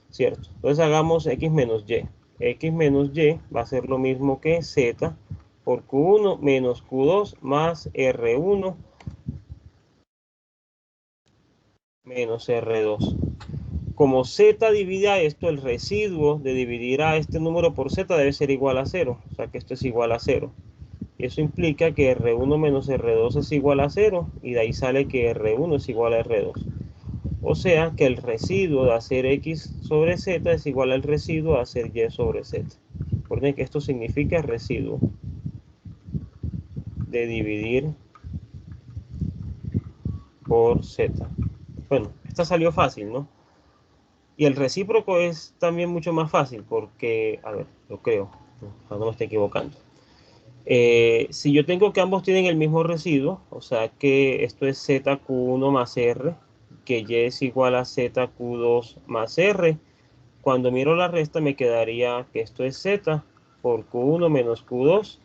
¿cierto? Entonces hagamos x menos y. X menos y va a ser lo mismo que z por q1 menos q2 más r1 menos r2. Como z divide a esto, el residuo de dividir a este número por z debe ser igual a 0, o sea que esto es igual a 0. Y eso implica que R1 menos R2 es igual a 0, y de ahí sale que R1 es igual a R2. O sea que el residuo de hacer X sobre Z es igual al residuo de hacer Y sobre Z. Recuerden que esto significa residuo de dividir por Z. Bueno, esta salió fácil, ¿no? Y el recíproco es también mucho más fácil porque, a ver, lo creo, no me estoy equivocando. Si yo tengo que ambos tienen el mismo residuo, o sea que esto es ZQ1 más R, que Y es igual a ZQ2 más R, cuando miro la resta me quedaría que esto es Z por Q1 menos Q2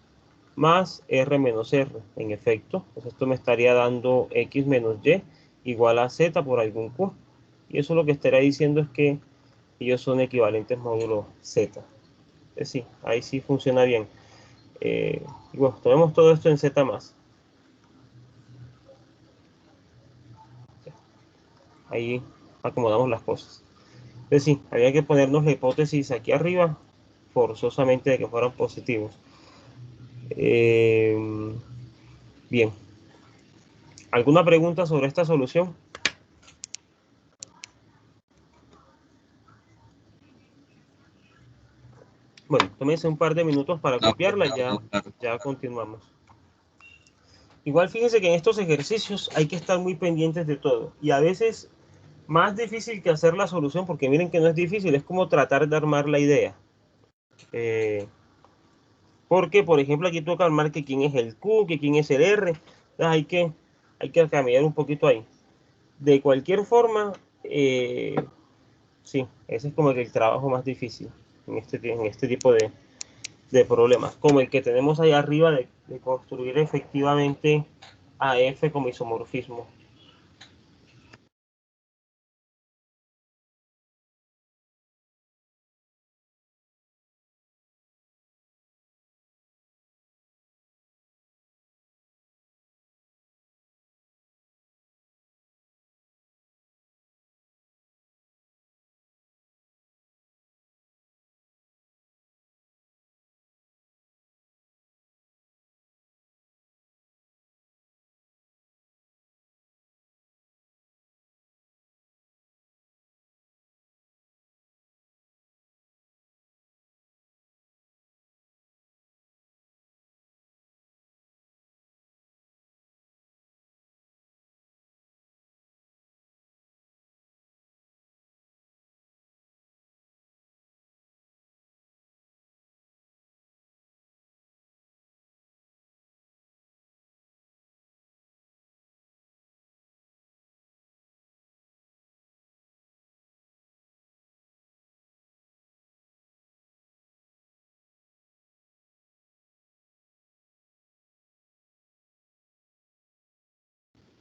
más R menos R. En efecto, pues esto me estaría dando X menos Y igual a Z por algún Q. Y eso lo que estaría diciendo es que ellos son equivalentes módulo Z. Es decir, ahí sí funciona bien. Y bueno, tomemos todo esto en Z más. Ahí acomodamos las cosas. Entonces sí, había que ponernos la hipótesis aquí arriba, forzosamente de que fueran positivos. Bien. ¿Alguna pregunta sobre esta solución? Bueno, tómense un par de minutos para copiarla, ya continuamos. Igual fíjense que en estos ejercicios hay que estar muy pendientes de todo. Y a veces más difícil que hacer la solución, porque miren que no es difícil, es como tratar de armar la idea. Porque, por ejemplo, aquí toca armar que quién es el Q, que quién es el R. Entonces hay que cambiar un poquito ahí. De cualquier forma, sí, ese es como el trabajo más difícil en este tipo de problemas. Como el que tenemos ahí arriba de construir efectivamente a F como isomorfismo.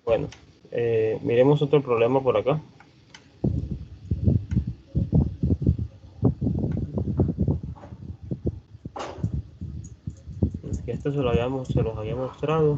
Bueno, miremos otro problema por acá. Esto se los había mostrado.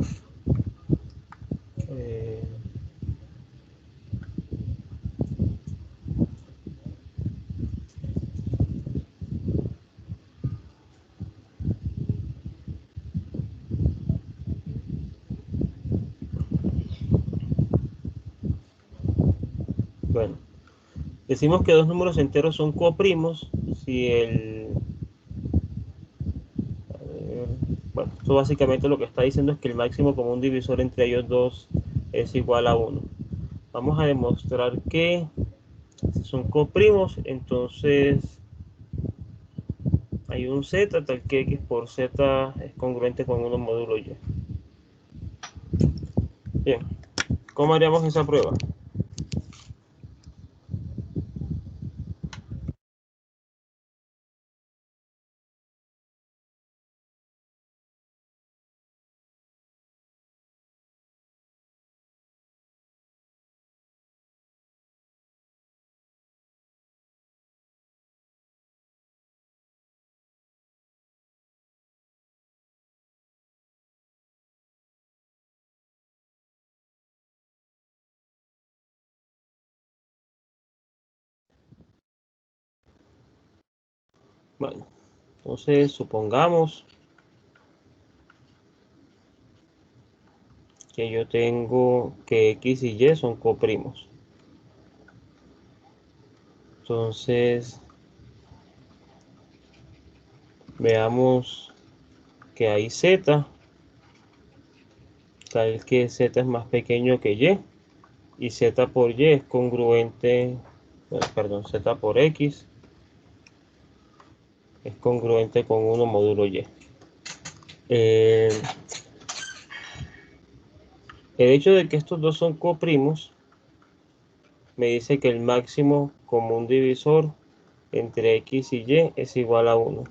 Bueno, decimos que dos números enteros son coprimos si el... A ver, Bueno, esto básicamente lo que está diciendo es que el máximo común divisor entre ellos dos es igual a 1. Vamos a demostrar que si son coprimos, entonces hay un z tal que x por z es congruente con 1 módulo y. Bien, ¿cómo haríamos esa prueba? Bueno, entonces supongamos que yo tengo que x y y son coprimos. Entonces, veamos que hay z, tal que z es más pequeño que y z por y es congruente, perdón, z por x es congruente con 1 módulo y. El hecho de que estos dos son coprimos me dice que el máximo común divisor entre x y y es igual a 1.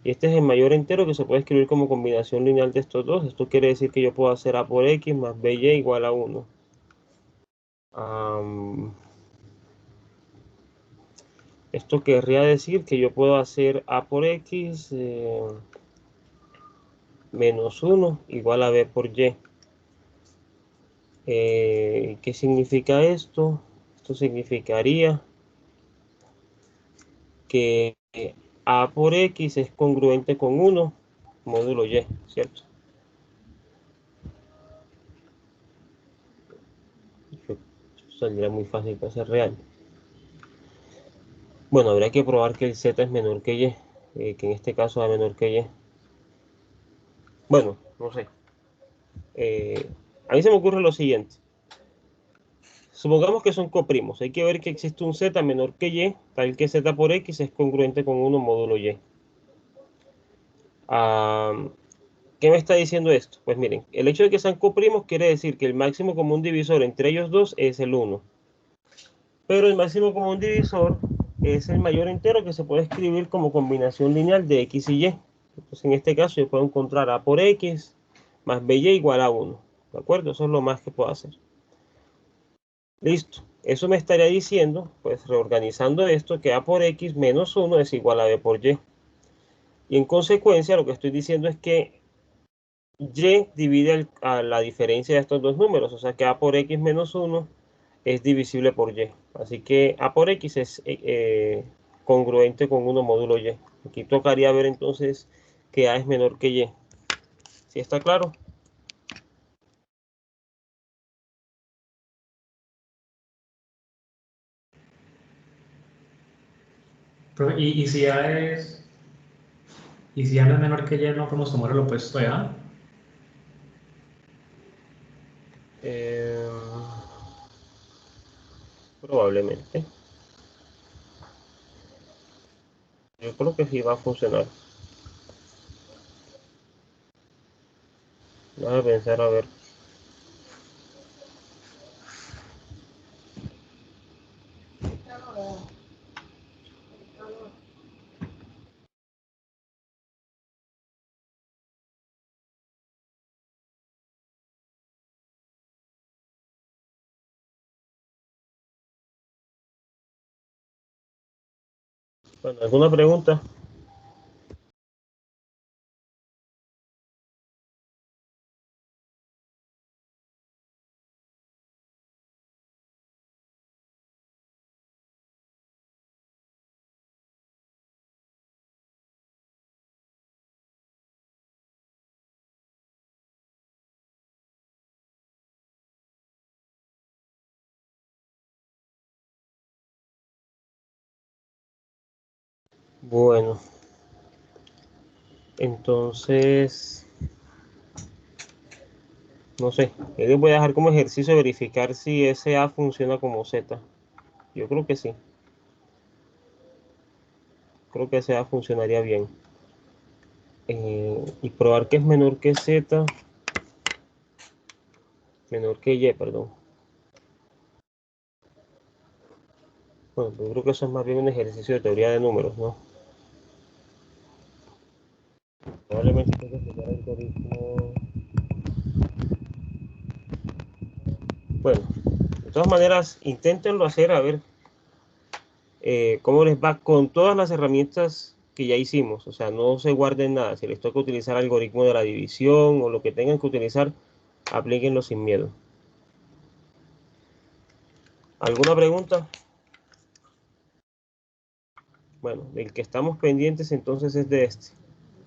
Y este es el mayor entero que se puede escribir como combinación lineal de estos dos. Esto quiere decir que yo puedo hacer a por x más by igual a 1. Esto querría decir que yo puedo hacer a por x menos 1 igual a b por y. ¿Qué significa esto? Esto significaría que a por x es congruente con 1 módulo y, ¿cierto? Esto saldría muy fácil para ser real. Bueno, habría que probar que el z es menor que y, que en este caso es menor que y. Bueno, no sé. A mí se me ocurre lo siguiente. Supongamos que son coprimos. Hay que ver que existe un z menor que y, tal que z por x es congruente con 1 módulo y. ¿Qué me está diciendo esto? Pues miren, el hecho de que sean coprimos quiere decir que el máximo común divisor entre ellos dos es el 1. Pero el máximo común divisor es el mayor entero que se puede escribir como combinación lineal de x y y. Entonces en este caso yo puedo encontrar a por x más by igual a 1. ¿De acuerdo? Eso es lo más que puedo hacer. Listo. Eso me estaría diciendo, pues reorganizando esto, que a por x menos 1 es igual a b por y. Y en consecuencia lo que estoy diciendo es que y divide a la diferencia de estos dos números. O sea que a por x menos 1 es divisible por y. Así que a por x es congruente con 1 módulo y. Aquí tocaría ver entonces que a es menor que y. ¿Sí está claro? Y si A es, y si A no es menor que Y, no podemos tomar el opuesto de A. Eh, Probablemente. Yo creo que sí va a funcionar. Déjame pensar a ver. Bueno, ¿alguna pregunta? Bueno, Entonces, no sé, les voy a dejar como ejercicio verificar si ese A funciona como Z. Yo creo que sí. Creo que ese A funcionaría bien. Y probar que es menor que Z, menor que Y, perdón. Bueno, yo creo que eso es más bien un ejercicio de teoría de números, ¿no? Probablemente tenga que explicar el algoritmo. Bueno, de todas maneras, inténtenlo hacer a ver cómo les va con todas las herramientas que ya hicimos. O sea, no se guarden nada. Si les toca utilizar algoritmo de la división o lo que tengan que utilizar, aplíquenlo sin miedo. ¿Alguna pregunta? Bueno, del que estamos pendientes entonces es de este.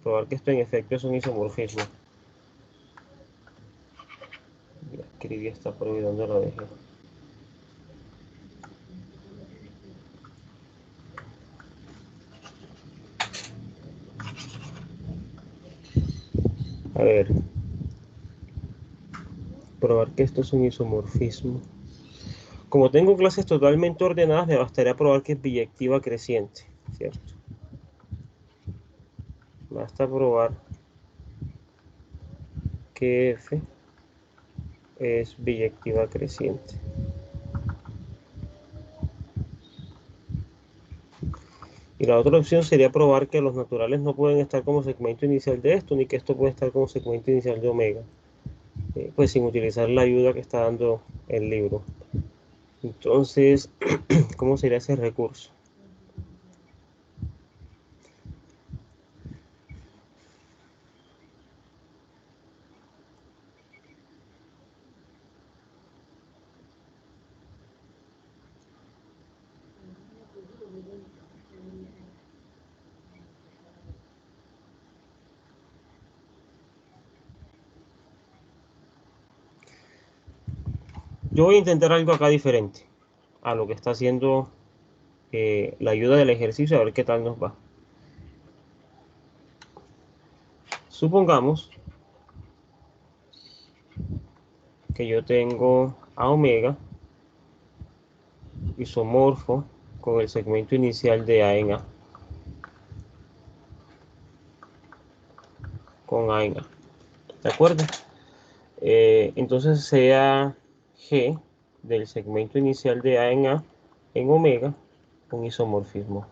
Probar que esto en efecto es un isomorfismo. Ya escribí esta prueba y dónde la dejé. A ver. Probar que esto es un isomorfismo. Como tengo clases totalmente ordenadas, me bastaría probar que es biyectiva creciente, ¿cierto? Basta probar que F es biyectiva creciente. Y la otra opción sería probar que los naturales no pueden estar como segmento inicial de esto, ni que esto puede estar como segmento inicial de omega, pues sin utilizar la ayuda que está dando el libro. Entonces, ¿cómo sería ese recurso? Yo voy a intentar algo acá diferente a lo que está haciendo la ayuda del ejercicio, a ver qué tal nos va. Supongamos que yo tengo a omega isomorfo con el segmento inicial de A en A, con A en A, ¿de acuerdo? Entonces sea G del segmento inicial de A en omega con isomorfismo.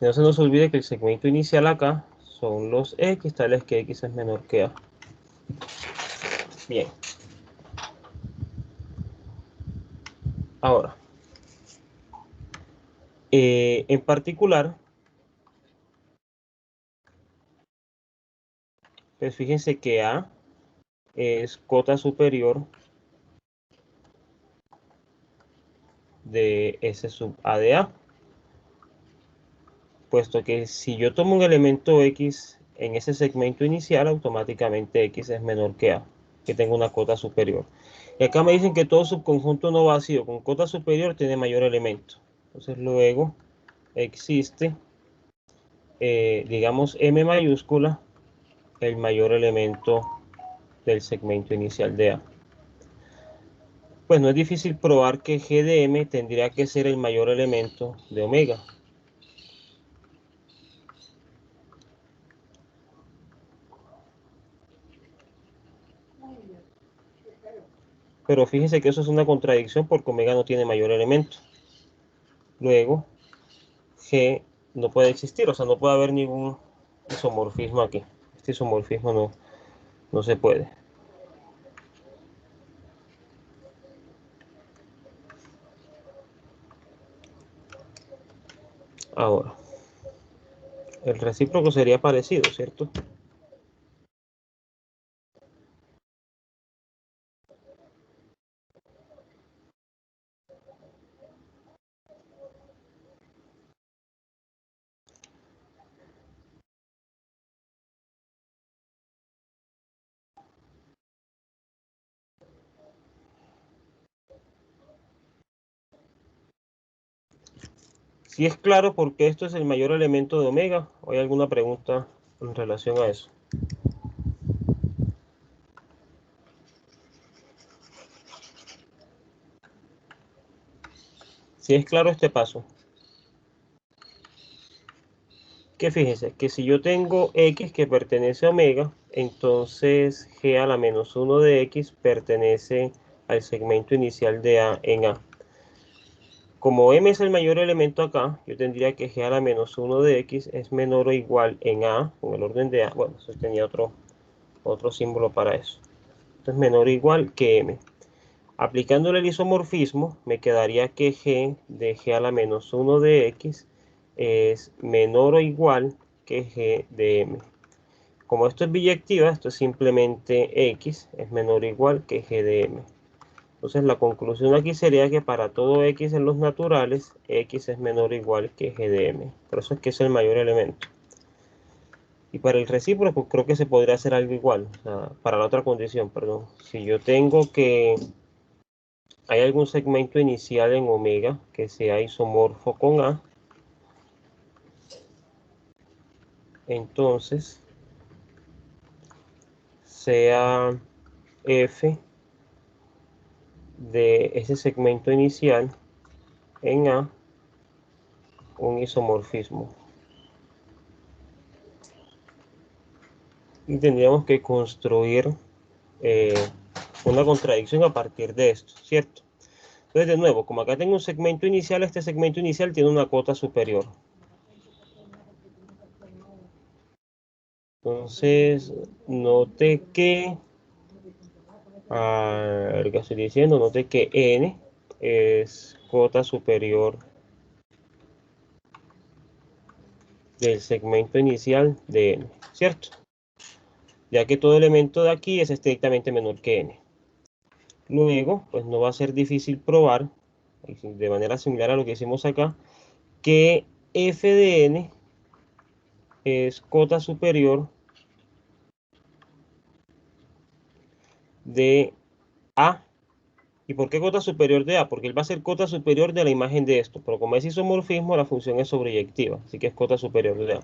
No se nos olvide que el segmento inicial acá son los X, tales que X es menor que A. Bien. Ahora, en particular, pues fíjense que A es cota superior de S sub A de A, puesto que si yo tomo un elemento X en ese segmento inicial, automáticamente X es menor que A, que tenga una cota superior. Y acá me dicen que todo subconjunto no vacío con cota superior tiene mayor elemento. Entonces luego existe, digamos, M mayúscula, el mayor elemento del segmento inicial de A. Pues no es difícil probar que G de M tendría que ser el mayor elemento de omega. Pero fíjense que eso es una contradicción porque omega no tiene mayor elemento. Luego, G no puede existir, o sea, no puede haber ningún isomorfismo aquí. Este isomorfismo no se puede. Ahora, el recíproco sería parecido, ¿cierto? Si es claro por qué esto es el mayor elemento de omega, ¿o hay alguna pregunta en relación a eso? Si es claro este paso. Que fíjense, que si yo tengo x que pertenece a omega, entonces g a la menos 1 de x pertenece al segmento inicial de a en a. Como m es el mayor elemento acá, yo tendría que g a la menos 1 de x es menor o igual en a, con el orden de a. Bueno, eso tenía otro símbolo para eso. Entonces menor o igual que m. Aplicándole el isomorfismo, me quedaría que g de g a la menos 1 de x es menor o igual que g de m. Como esto es biyectiva, esto es simplemente x es menor o igual que g de m. Entonces la conclusión aquí sería que para todo x en los naturales, x es menor o igual que g de m. Por eso es que es el mayor elemento. Y para el recíproco creo que se podría hacer algo igual. O sea, para la otra condición, perdón. Si yo tengo que hay algún segmento inicial en omega que sea isomorfo con a, entonces sea f de ese segmento inicial en a un isomorfismo. Y tendríamos que construir una contradicción a partir de esto, ¿cierto? Entonces, de nuevo, como acá tengo un segmento inicial, este segmento inicial tiene una cota superior. Entonces, note que, lo que estoy diciendo, note que n es cota superior del segmento inicial de n, ¿cierto? Ya que todo elemento de aquí es estrictamente menor que n. Luego, pues no va a ser difícil probar, de manera similar a lo que hicimos acá, que f de n es cota superior de a. ¿Y por qué cota superior de a? Porque él va a ser cota superior de la imagen de esto, pero como es isomorfismo, la función es sobreyectiva, así que es cota superior de a.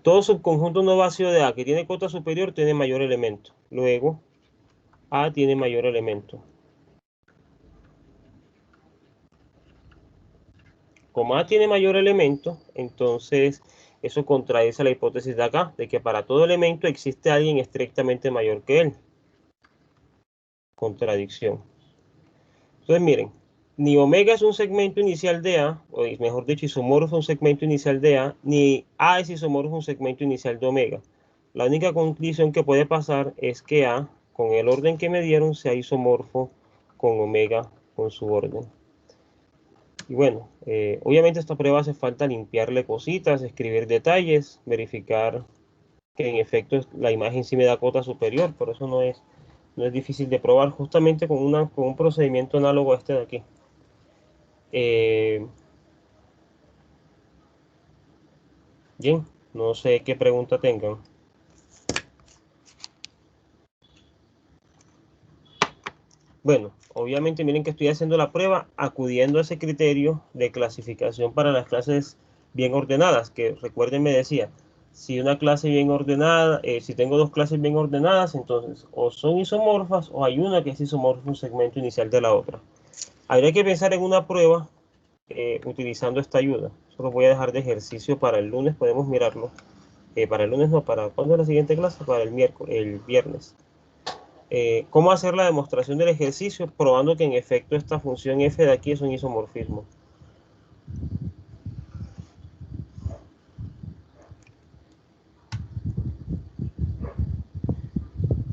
Todo subconjunto no vacío de a que tiene cota superior tiene mayor elemento. Luego, a tiene mayor elemento. Como a tiene mayor elemento, entonces eso contradice la hipótesis de acá, de que para todo elemento existe alguien estrictamente mayor que él. Contradicción. Entonces miren, ni omega es un segmento inicial de a, o mejor dicho, isomorfo es un segmento inicial de a, ni a es isomorfo un segmento inicial de omega. La única condición que puede pasar es que a, con el orden que me dieron, sea isomorfo con omega con su orden. Y bueno, obviamente esta prueba hace falta limpiarle cositas, escribir detalles, verificar que en efecto la imagen sí me da cota superior, pero eso no es difícil de probar, justamente con un procedimiento análogo a este de aquí. Bien, no sé qué pregunta tengan. Bueno, obviamente miren que estoy haciendo la prueba acudiendo a ese criterio de clasificación para las clases bien ordenadas, que recuerden me decía, si una clase bien ordenada, si tengo dos clases bien ordenadas, entonces o son isomorfas o hay una que es isomorfa un segmento inicial de la otra. Habría que pensar en una prueba utilizando esta ayuda. Eso lo voy a dejar de ejercicio para el lunes, podemos mirarlo. Para el lunes no, ¿para cuándo es la siguiente clase? Para el viernes. ¿Cómo hacer la demostración del ejercicio? Probando que en efecto esta función f de aquí es un isomorfismo.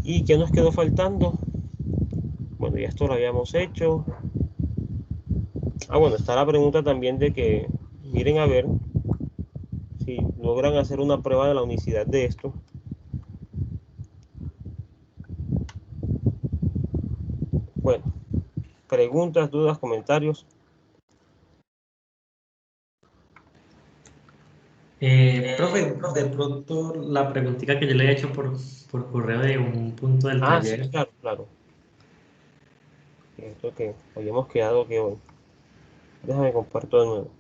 ¿Y qué nos quedó faltando? Bueno, ya esto lo habíamos hecho. Bueno, está la pregunta también de que miren a ver si logran hacer una prueba de la unicidad de esto. Bueno, preguntas, dudas, comentarios. Profe, de pronto la preguntita que yo le he hecho por correo de un punto del Sí, taller. claro, claro. Esto que habíamos quedado que hoy. Déjame comparto de nuevo.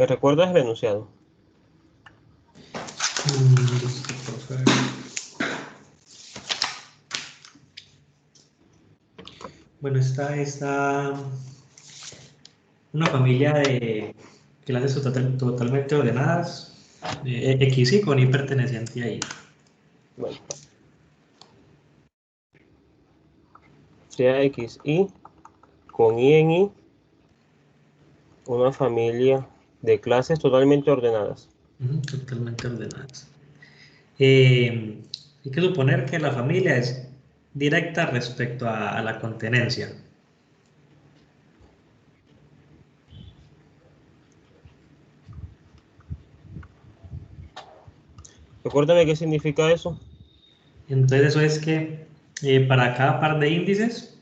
¿Me recuerdas el enunciado? Listo, profe. Bueno, está una familia de clases totalmente ordenadas, X y con Y perteneciente a Y. Bueno, sea X, Y, con Y en Y, una familia de clases totalmente ordenadas. Totalmente ordenadas. Hay que suponer que la familia es directa respecto a la contenencia. Recuérdame qué significa eso. Entonces eso es que para cada par de índices,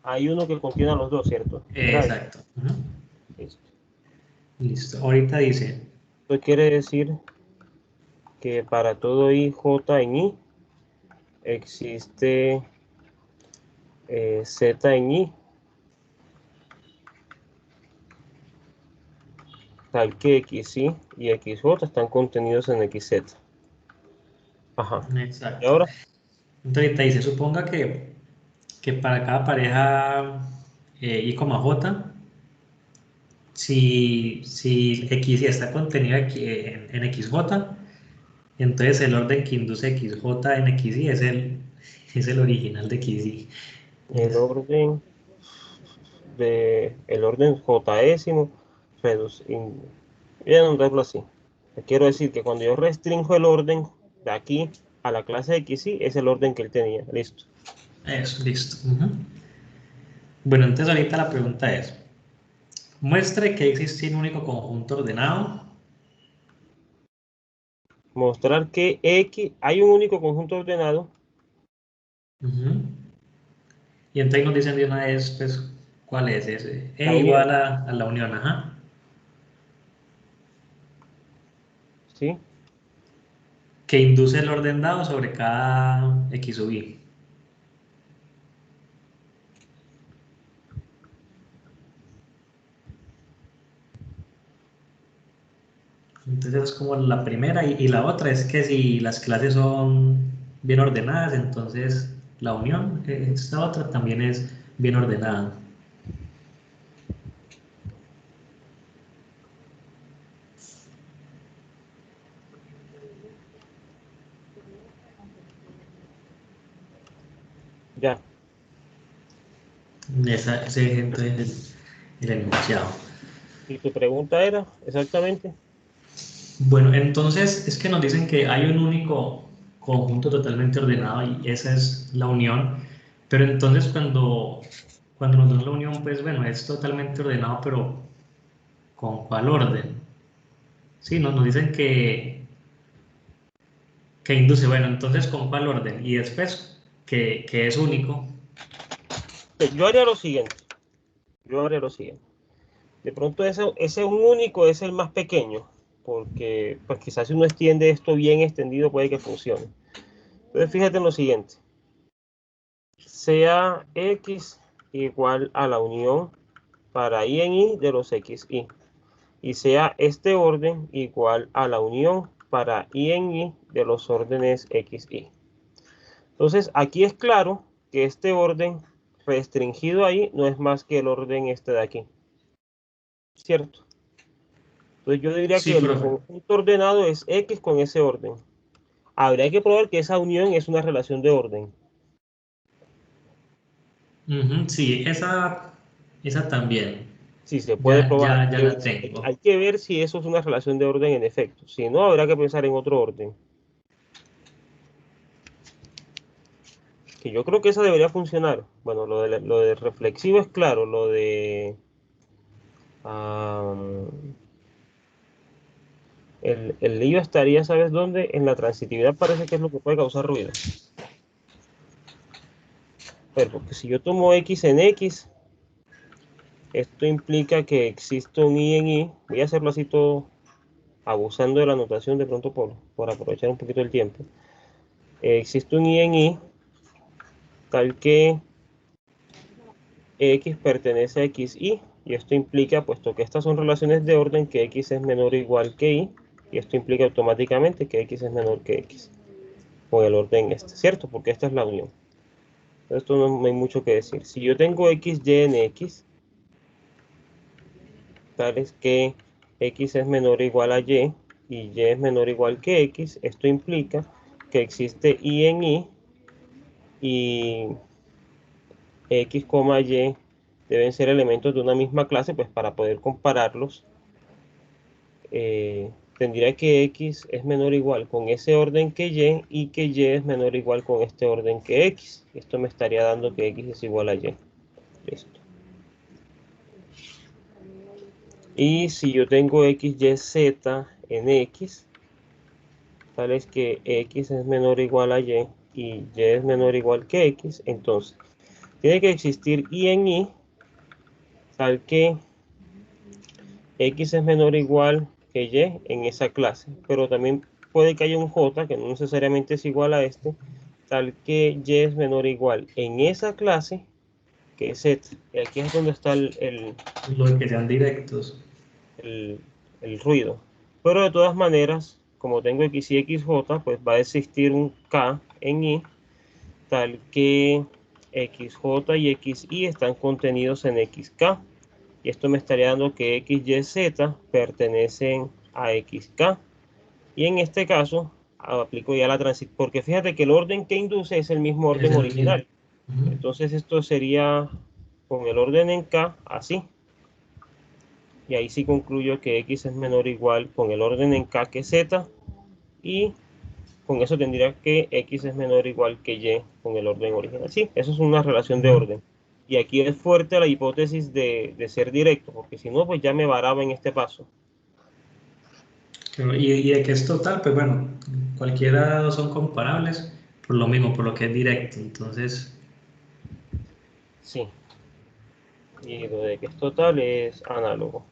Hay uno que contiene a los dos, ¿cierto? ¿Era eso? exacto. Listo. Listo. Ahorita dice, Esto quiere decir que para todo I, J en I, existe Z en I, tal que XY y XJ están contenidos en XZ. Ajá. ¿Y exacto. ahora? Entonces ahorita dice, suponga que para cada pareja I, J, si X y está contenido aquí en XJ, entonces el orden que induce XJ en XY es el original de XY. El orden el orden Jésimo voy a anotarlo así. Quiero decir que cuando yo restringo el orden de aquí a la clase de XY, es el orden que él tenía. Listo. Eso, listo. Bueno, entonces ahorita la pregunta es, muestre que existe un único conjunto ordenado. Mostrar que X hay un único conjunto ordenado. Y entonces nos dicen de una vez, pues, ¿cuál es ese? La E unión. igual a la unión, ajá. ¿Sí? Que induce el orden dado sobre cada X sub Y. Entonces es como la primera y la otra es que si las clases son bien ordenadas, entonces la unión, esta otra también es bien ordenada. Ya. Ese entonces es el enunciado. ¿Y tu pregunta era exactamente? Bueno, entonces es que nos dicen que hay un único conjunto totalmente ordenado y esa es la unión, pero entonces cuando nos dan la unión, pues bueno, es totalmente ordenado, pero ¿con cuál orden? Sí, nos dicen que induce, bueno, entonces ¿con cuál orden? Y después que es único. Yo haría lo siguiente. Yo haría lo siguiente. De pronto ese un único es el más pequeño, porque pues quizás si uno extiende esto bien extendido puede que funcione. Entonces fíjate en lo siguiente. Sea X igual a la unión para Y en Y de los XY. Y sea este orden igual a la unión para Y en Y de los órdenes XY. Entonces aquí es claro que este orden restringido ahí no es más que el orden este de aquí. ¿Cierto? Entonces yo diría Sí, que el profe. conjunto ordenado es X con ese orden. Habría que probar que esa unión es una relación de orden. Sí, esa también. Sí, se puede Ya, probar. ya la tengo. Hay que ver si eso es una relación de orden en efecto. Si no, habrá que pensar en otro orden. Que yo creo que esa debería funcionar. Bueno, lo de reflexivo es claro. Lo de el lío estaría, ¿sabes dónde? En la transitividad parece que es lo que puede causar ruido. Pero porque si yo tomo X en X, esto implica que existe un Y en Y. Voy a hacerlo así todo, abusando de la notación de pronto por aprovechar un poquito el tiempo. Existe un Y en Y, tal que X pertenece a XY Y esto implica, puesto que estas son relaciones de orden, que x es menor o igual que y. Y esto implica automáticamente que x es menor que x. Con el orden este, ¿cierto? Porque esta es la unión. Esto no hay mucho que decir. Si yo tengo x, y en x, tal es que x es menor o igual a y es menor o igual que x, esto implica que existe y en y x, y deben ser elementos de una misma clase, pues para poder compararlos, tendría que x es menor o igual con ese orden que y que y es menor o igual con este orden que x. Esto me estaría dando que x es igual a y. Listo. Y si yo tengo x, y, z en x, tal es que x es menor o igual a y es menor o igual que x, entonces tiene que existir y en y, tal que x es menor o igual que y en esa clase, pero también puede que haya un j que no necesariamente es igual a este, tal que y es menor o igual en esa clase que z. Y aquí es donde está Lo de que sean directos. el ruido. Pero de todas maneras, como tengo x y xj, pues va a existir un k en y, tal que xj y xy están contenidos en xk. Y esto me estaría dando que x, y, z pertenecen a xk. Y en este caso, aplico ya la transición, porque fíjate que el orden que induce es el mismo Es orden el mismo. original. Entonces esto sería con el orden en k, así. Y ahí sí concluyo que x es menor o igual con el orden en k que z. Y con eso tendría que x es menor o igual que y con el orden original. Sí, eso es una relación de orden. Y aquí es fuerte la hipótesis de ser directo, porque si no, pues ya me varaba en este paso. Y de que es total, pues bueno, cualquiera son comparables por lo mismo, por lo que es directo. Entonces, Sí. Y lo de que es total es análogo.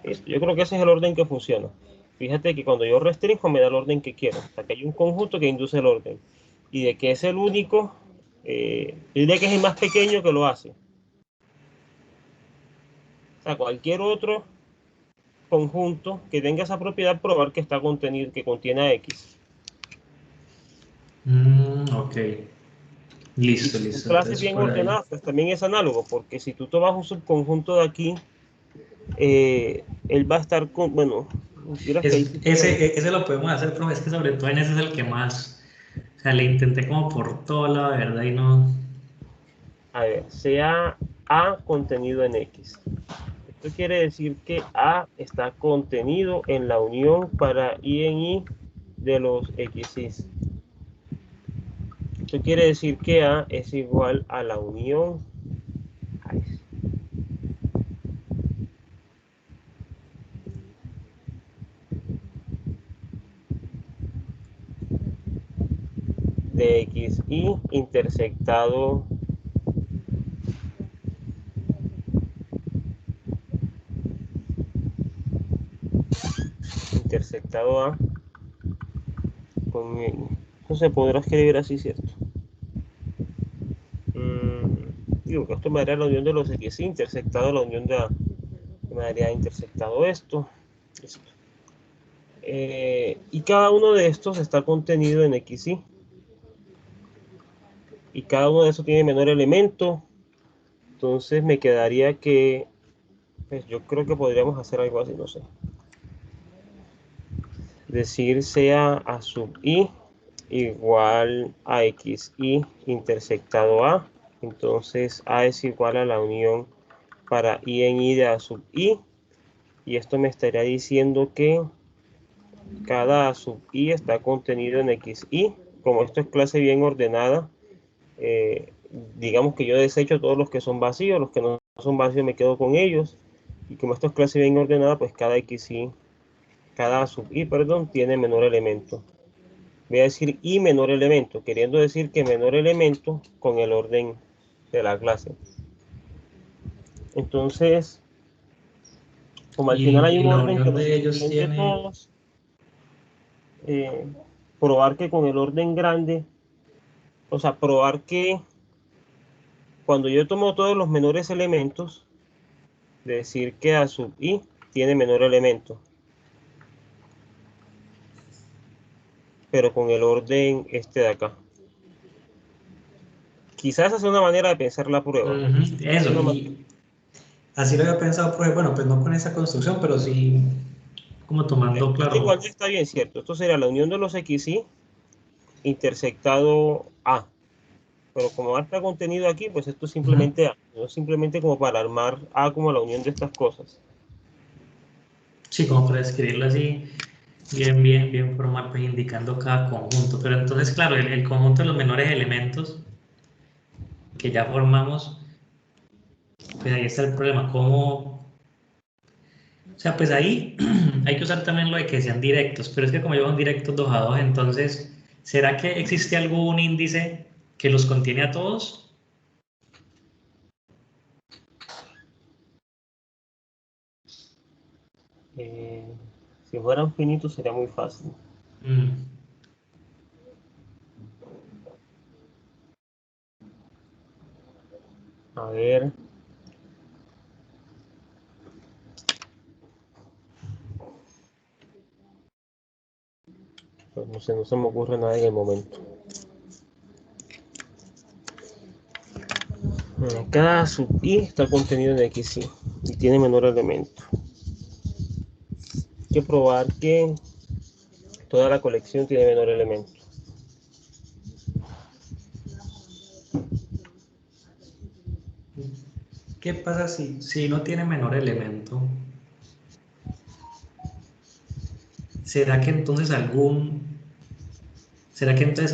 Listo. Yo creo que ese es el orden que funciona. Fíjate que cuando yo restringo me da el orden que quiero. O sea, que hay un conjunto que induce el orden. Y de que es el único, yo diría que es el más pequeño que lo hace. O sea, cualquier otro conjunto que tenga esa propiedad, probar que está contenido, que contiene a X. ok. Y Listo, si son listo. clases Entonces, bien por ahí. ordenadas, pues también es análogo, porque si tú tomas un subconjunto de aquí, él va a estar con, bueno, mentiras que ahí sí puede. Ese lo podemos hacer, profe, es que sobre todo en ese es el que más, o sea, le intenté como por todo lado, de verdad, y no. A ver, sea A contenido en X. Esto quiere decir que A está contenido en la unión para I en I de los X. Esto quiere decir que A es igual a la unión de XY intersectado A con N. Esto se podrá escribir así, ¿cierto? Digo que esto me daría la unión de los XY intersectado la unión de A. Me daría intersectado esto. Listo. Y cada uno de estos está contenido en XY. Y cada uno de esos tiene menor elemento. Entonces me quedaría que, pues yo creo que podríamos hacer algo así, no sé. Decir sea A sub I igual a XY intersectado A. Entonces A es igual a la unión para I en I de A sub I. Y esto me estaría diciendo que cada A sub I está contenido en XY. Como esto es clase bien ordenada, digamos que yo desecho todos los que son vacíos, los que no son vacíos me quedo con ellos. Y como esto es clase bien ordenada, pues cada XY, cada A sub I, perdón, tiene menor elemento. Voy a decir I menor elemento, queriendo decir que menor elemento con el orden de la clase. Entonces, como al final hay Y un la orden que unión los de ellos incluye tiene. todos, probar que con el orden grande, o sea, probar que cuando yo tomo todos los menores elementos, decir que A sub I tiene menor elemento. Pero con el orden este de acá. Quizás esa sea una manera de pensar la prueba. Eso, y así lo había pensado, profe. Bueno, pues no con esa construcción, pero sí como tomando, claro. Igual ya está bien, ¿cierto? Esto sería la unión de los XY intersectado A. Pero como A está contenido aquí, pues esto es simplemente A. No simplemente como para armar A como la unión de estas cosas. Sí, como para escribirlo así, bien formal, pues indicando cada conjunto. Pero entonces, claro, el conjunto de los menores elementos que ya formamos, pues ahí está el problema. ¿Cómo? O sea, pues ahí hay que usar también lo de que sean directos, pero es que como llevan directos 2 a 2, entonces, ¿será que existe algún índice que los contiene a todos? Si fueran finitos sería muy fácil. A ver. Pues no sé, no se me ocurre nada en el momento. Cada sub I está contenido en XY y tiene menor elemento. Hay que probar que toda la colección tiene menor elemento. ¿Qué pasa si no tiene menor elemento? ¿Será que entonces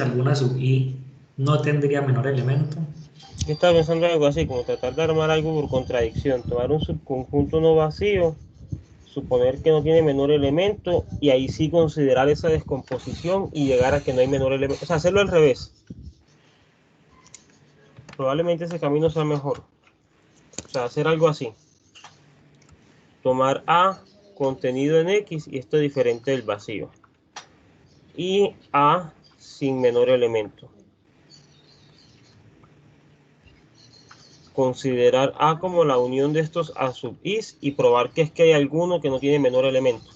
alguna sub I no tendría menor elemento? Yo estaba pensando algo así, como tratar de armar algo por contradicción, tomar un subconjunto no vacío, suponer que no tiene menor elemento y ahí sí considerar esa descomposición y llegar a que no hay menor elemento, o sea, hacerlo al revés. Probablemente ese camino sea mejor. O sea, hacer algo así. Tomar A contenido en X y esto es diferente del vacío. Y A sin menor elemento. Considerar A como la unión de estos A sub Is y probar que es que hay alguno que no tiene menor elemento.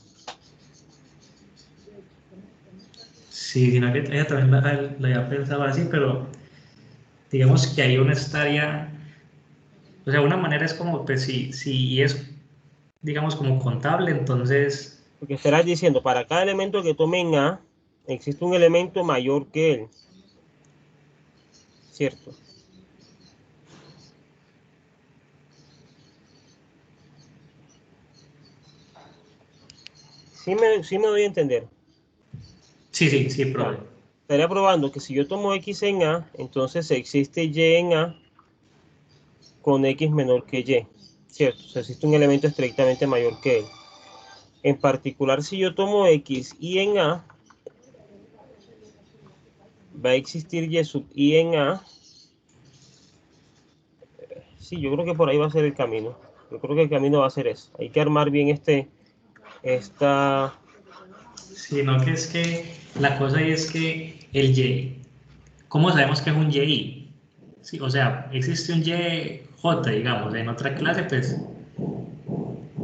Sí, sino que ella también la había pensado así, pero digamos que ahí uno estaría, o sea, una manera es como, pues si es, digamos, como contable, entonces, Porque estarás diciendo, para cada elemento que tome en A, existe un elemento mayor que él. ¿Cierto? Sí me doy a entender. sí, profe. Estaría probando que si yo tomo X en A, entonces existe Y en A con X menor que Y. ¿Cierto? O sea, existe un elemento estrictamente mayor que él. En particular, si yo tomo X y en A, va a existir Y sub I en A. Sí, yo creo que por ahí va a ser el camino. Yo creo que el camino va a ser eso. Hay que armar bien esta... Sino que es que la cosa ahí es que el Y, ¿cómo sabemos que es un Y? Sí, o sea, existe un YJ, digamos, en otra clase, pues,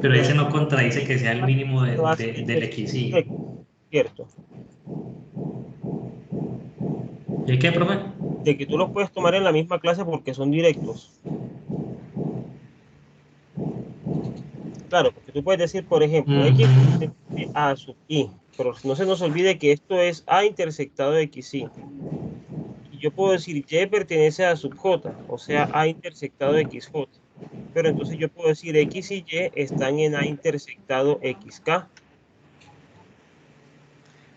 pero ese no contradice que sea el mínimo del XY. Cierto. ¿Y qué, profe? De que tú los puedes tomar en la misma clase porque son directos. Claro, porque tú puedes decir, por ejemplo, X A sub I, pero no se nos olvide que esto es A intersectado XY. Y yo puedo decir Y pertenece a sub J, o sea, A intersectado XJ. Pero entonces yo puedo decir X y Y están en A intersectado XK.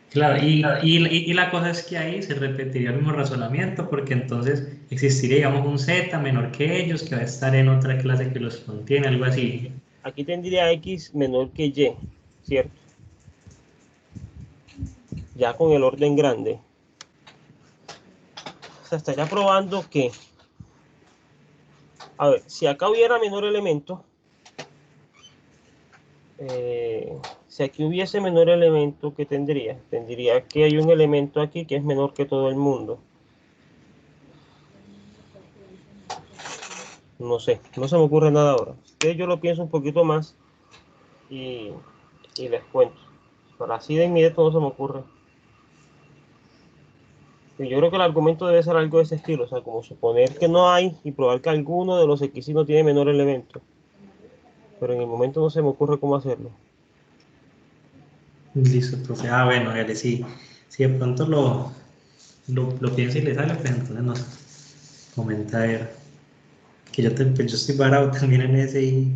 Claro, y la cosa es que ahí se repetiría el mismo razonamiento porque entonces existiría, digamos, un Z menor que ellos que va a estar en otra clase que los contiene, algo así. Aquí tendría X menor que Y, ¿cierto? Ya con el orden grande. O sea, estaría probando que, a ver, si acá hubiera menor elemento, si aquí hubiese menor elemento, ¿qué tendría? Tendría que hay un elemento aquí que es menor que todo el mundo. No sé, no se me ocurre nada ahora. Yo lo pienso un poquito más y, y les cuento. Pero así de inmediato no se me ocurre. Y yo creo que el argumento debe ser algo de ese estilo, o sea, como suponer que no hay y probar que alguno de los X no tiene menor elemento. Pero en el momento no se me ocurre cómo hacerlo. Listo, profe. Ah, bueno, hágale, sí. Si de pronto lo piensa y le sale, pues entonces nos comenta a ver. Que yo estoy parado también en ese y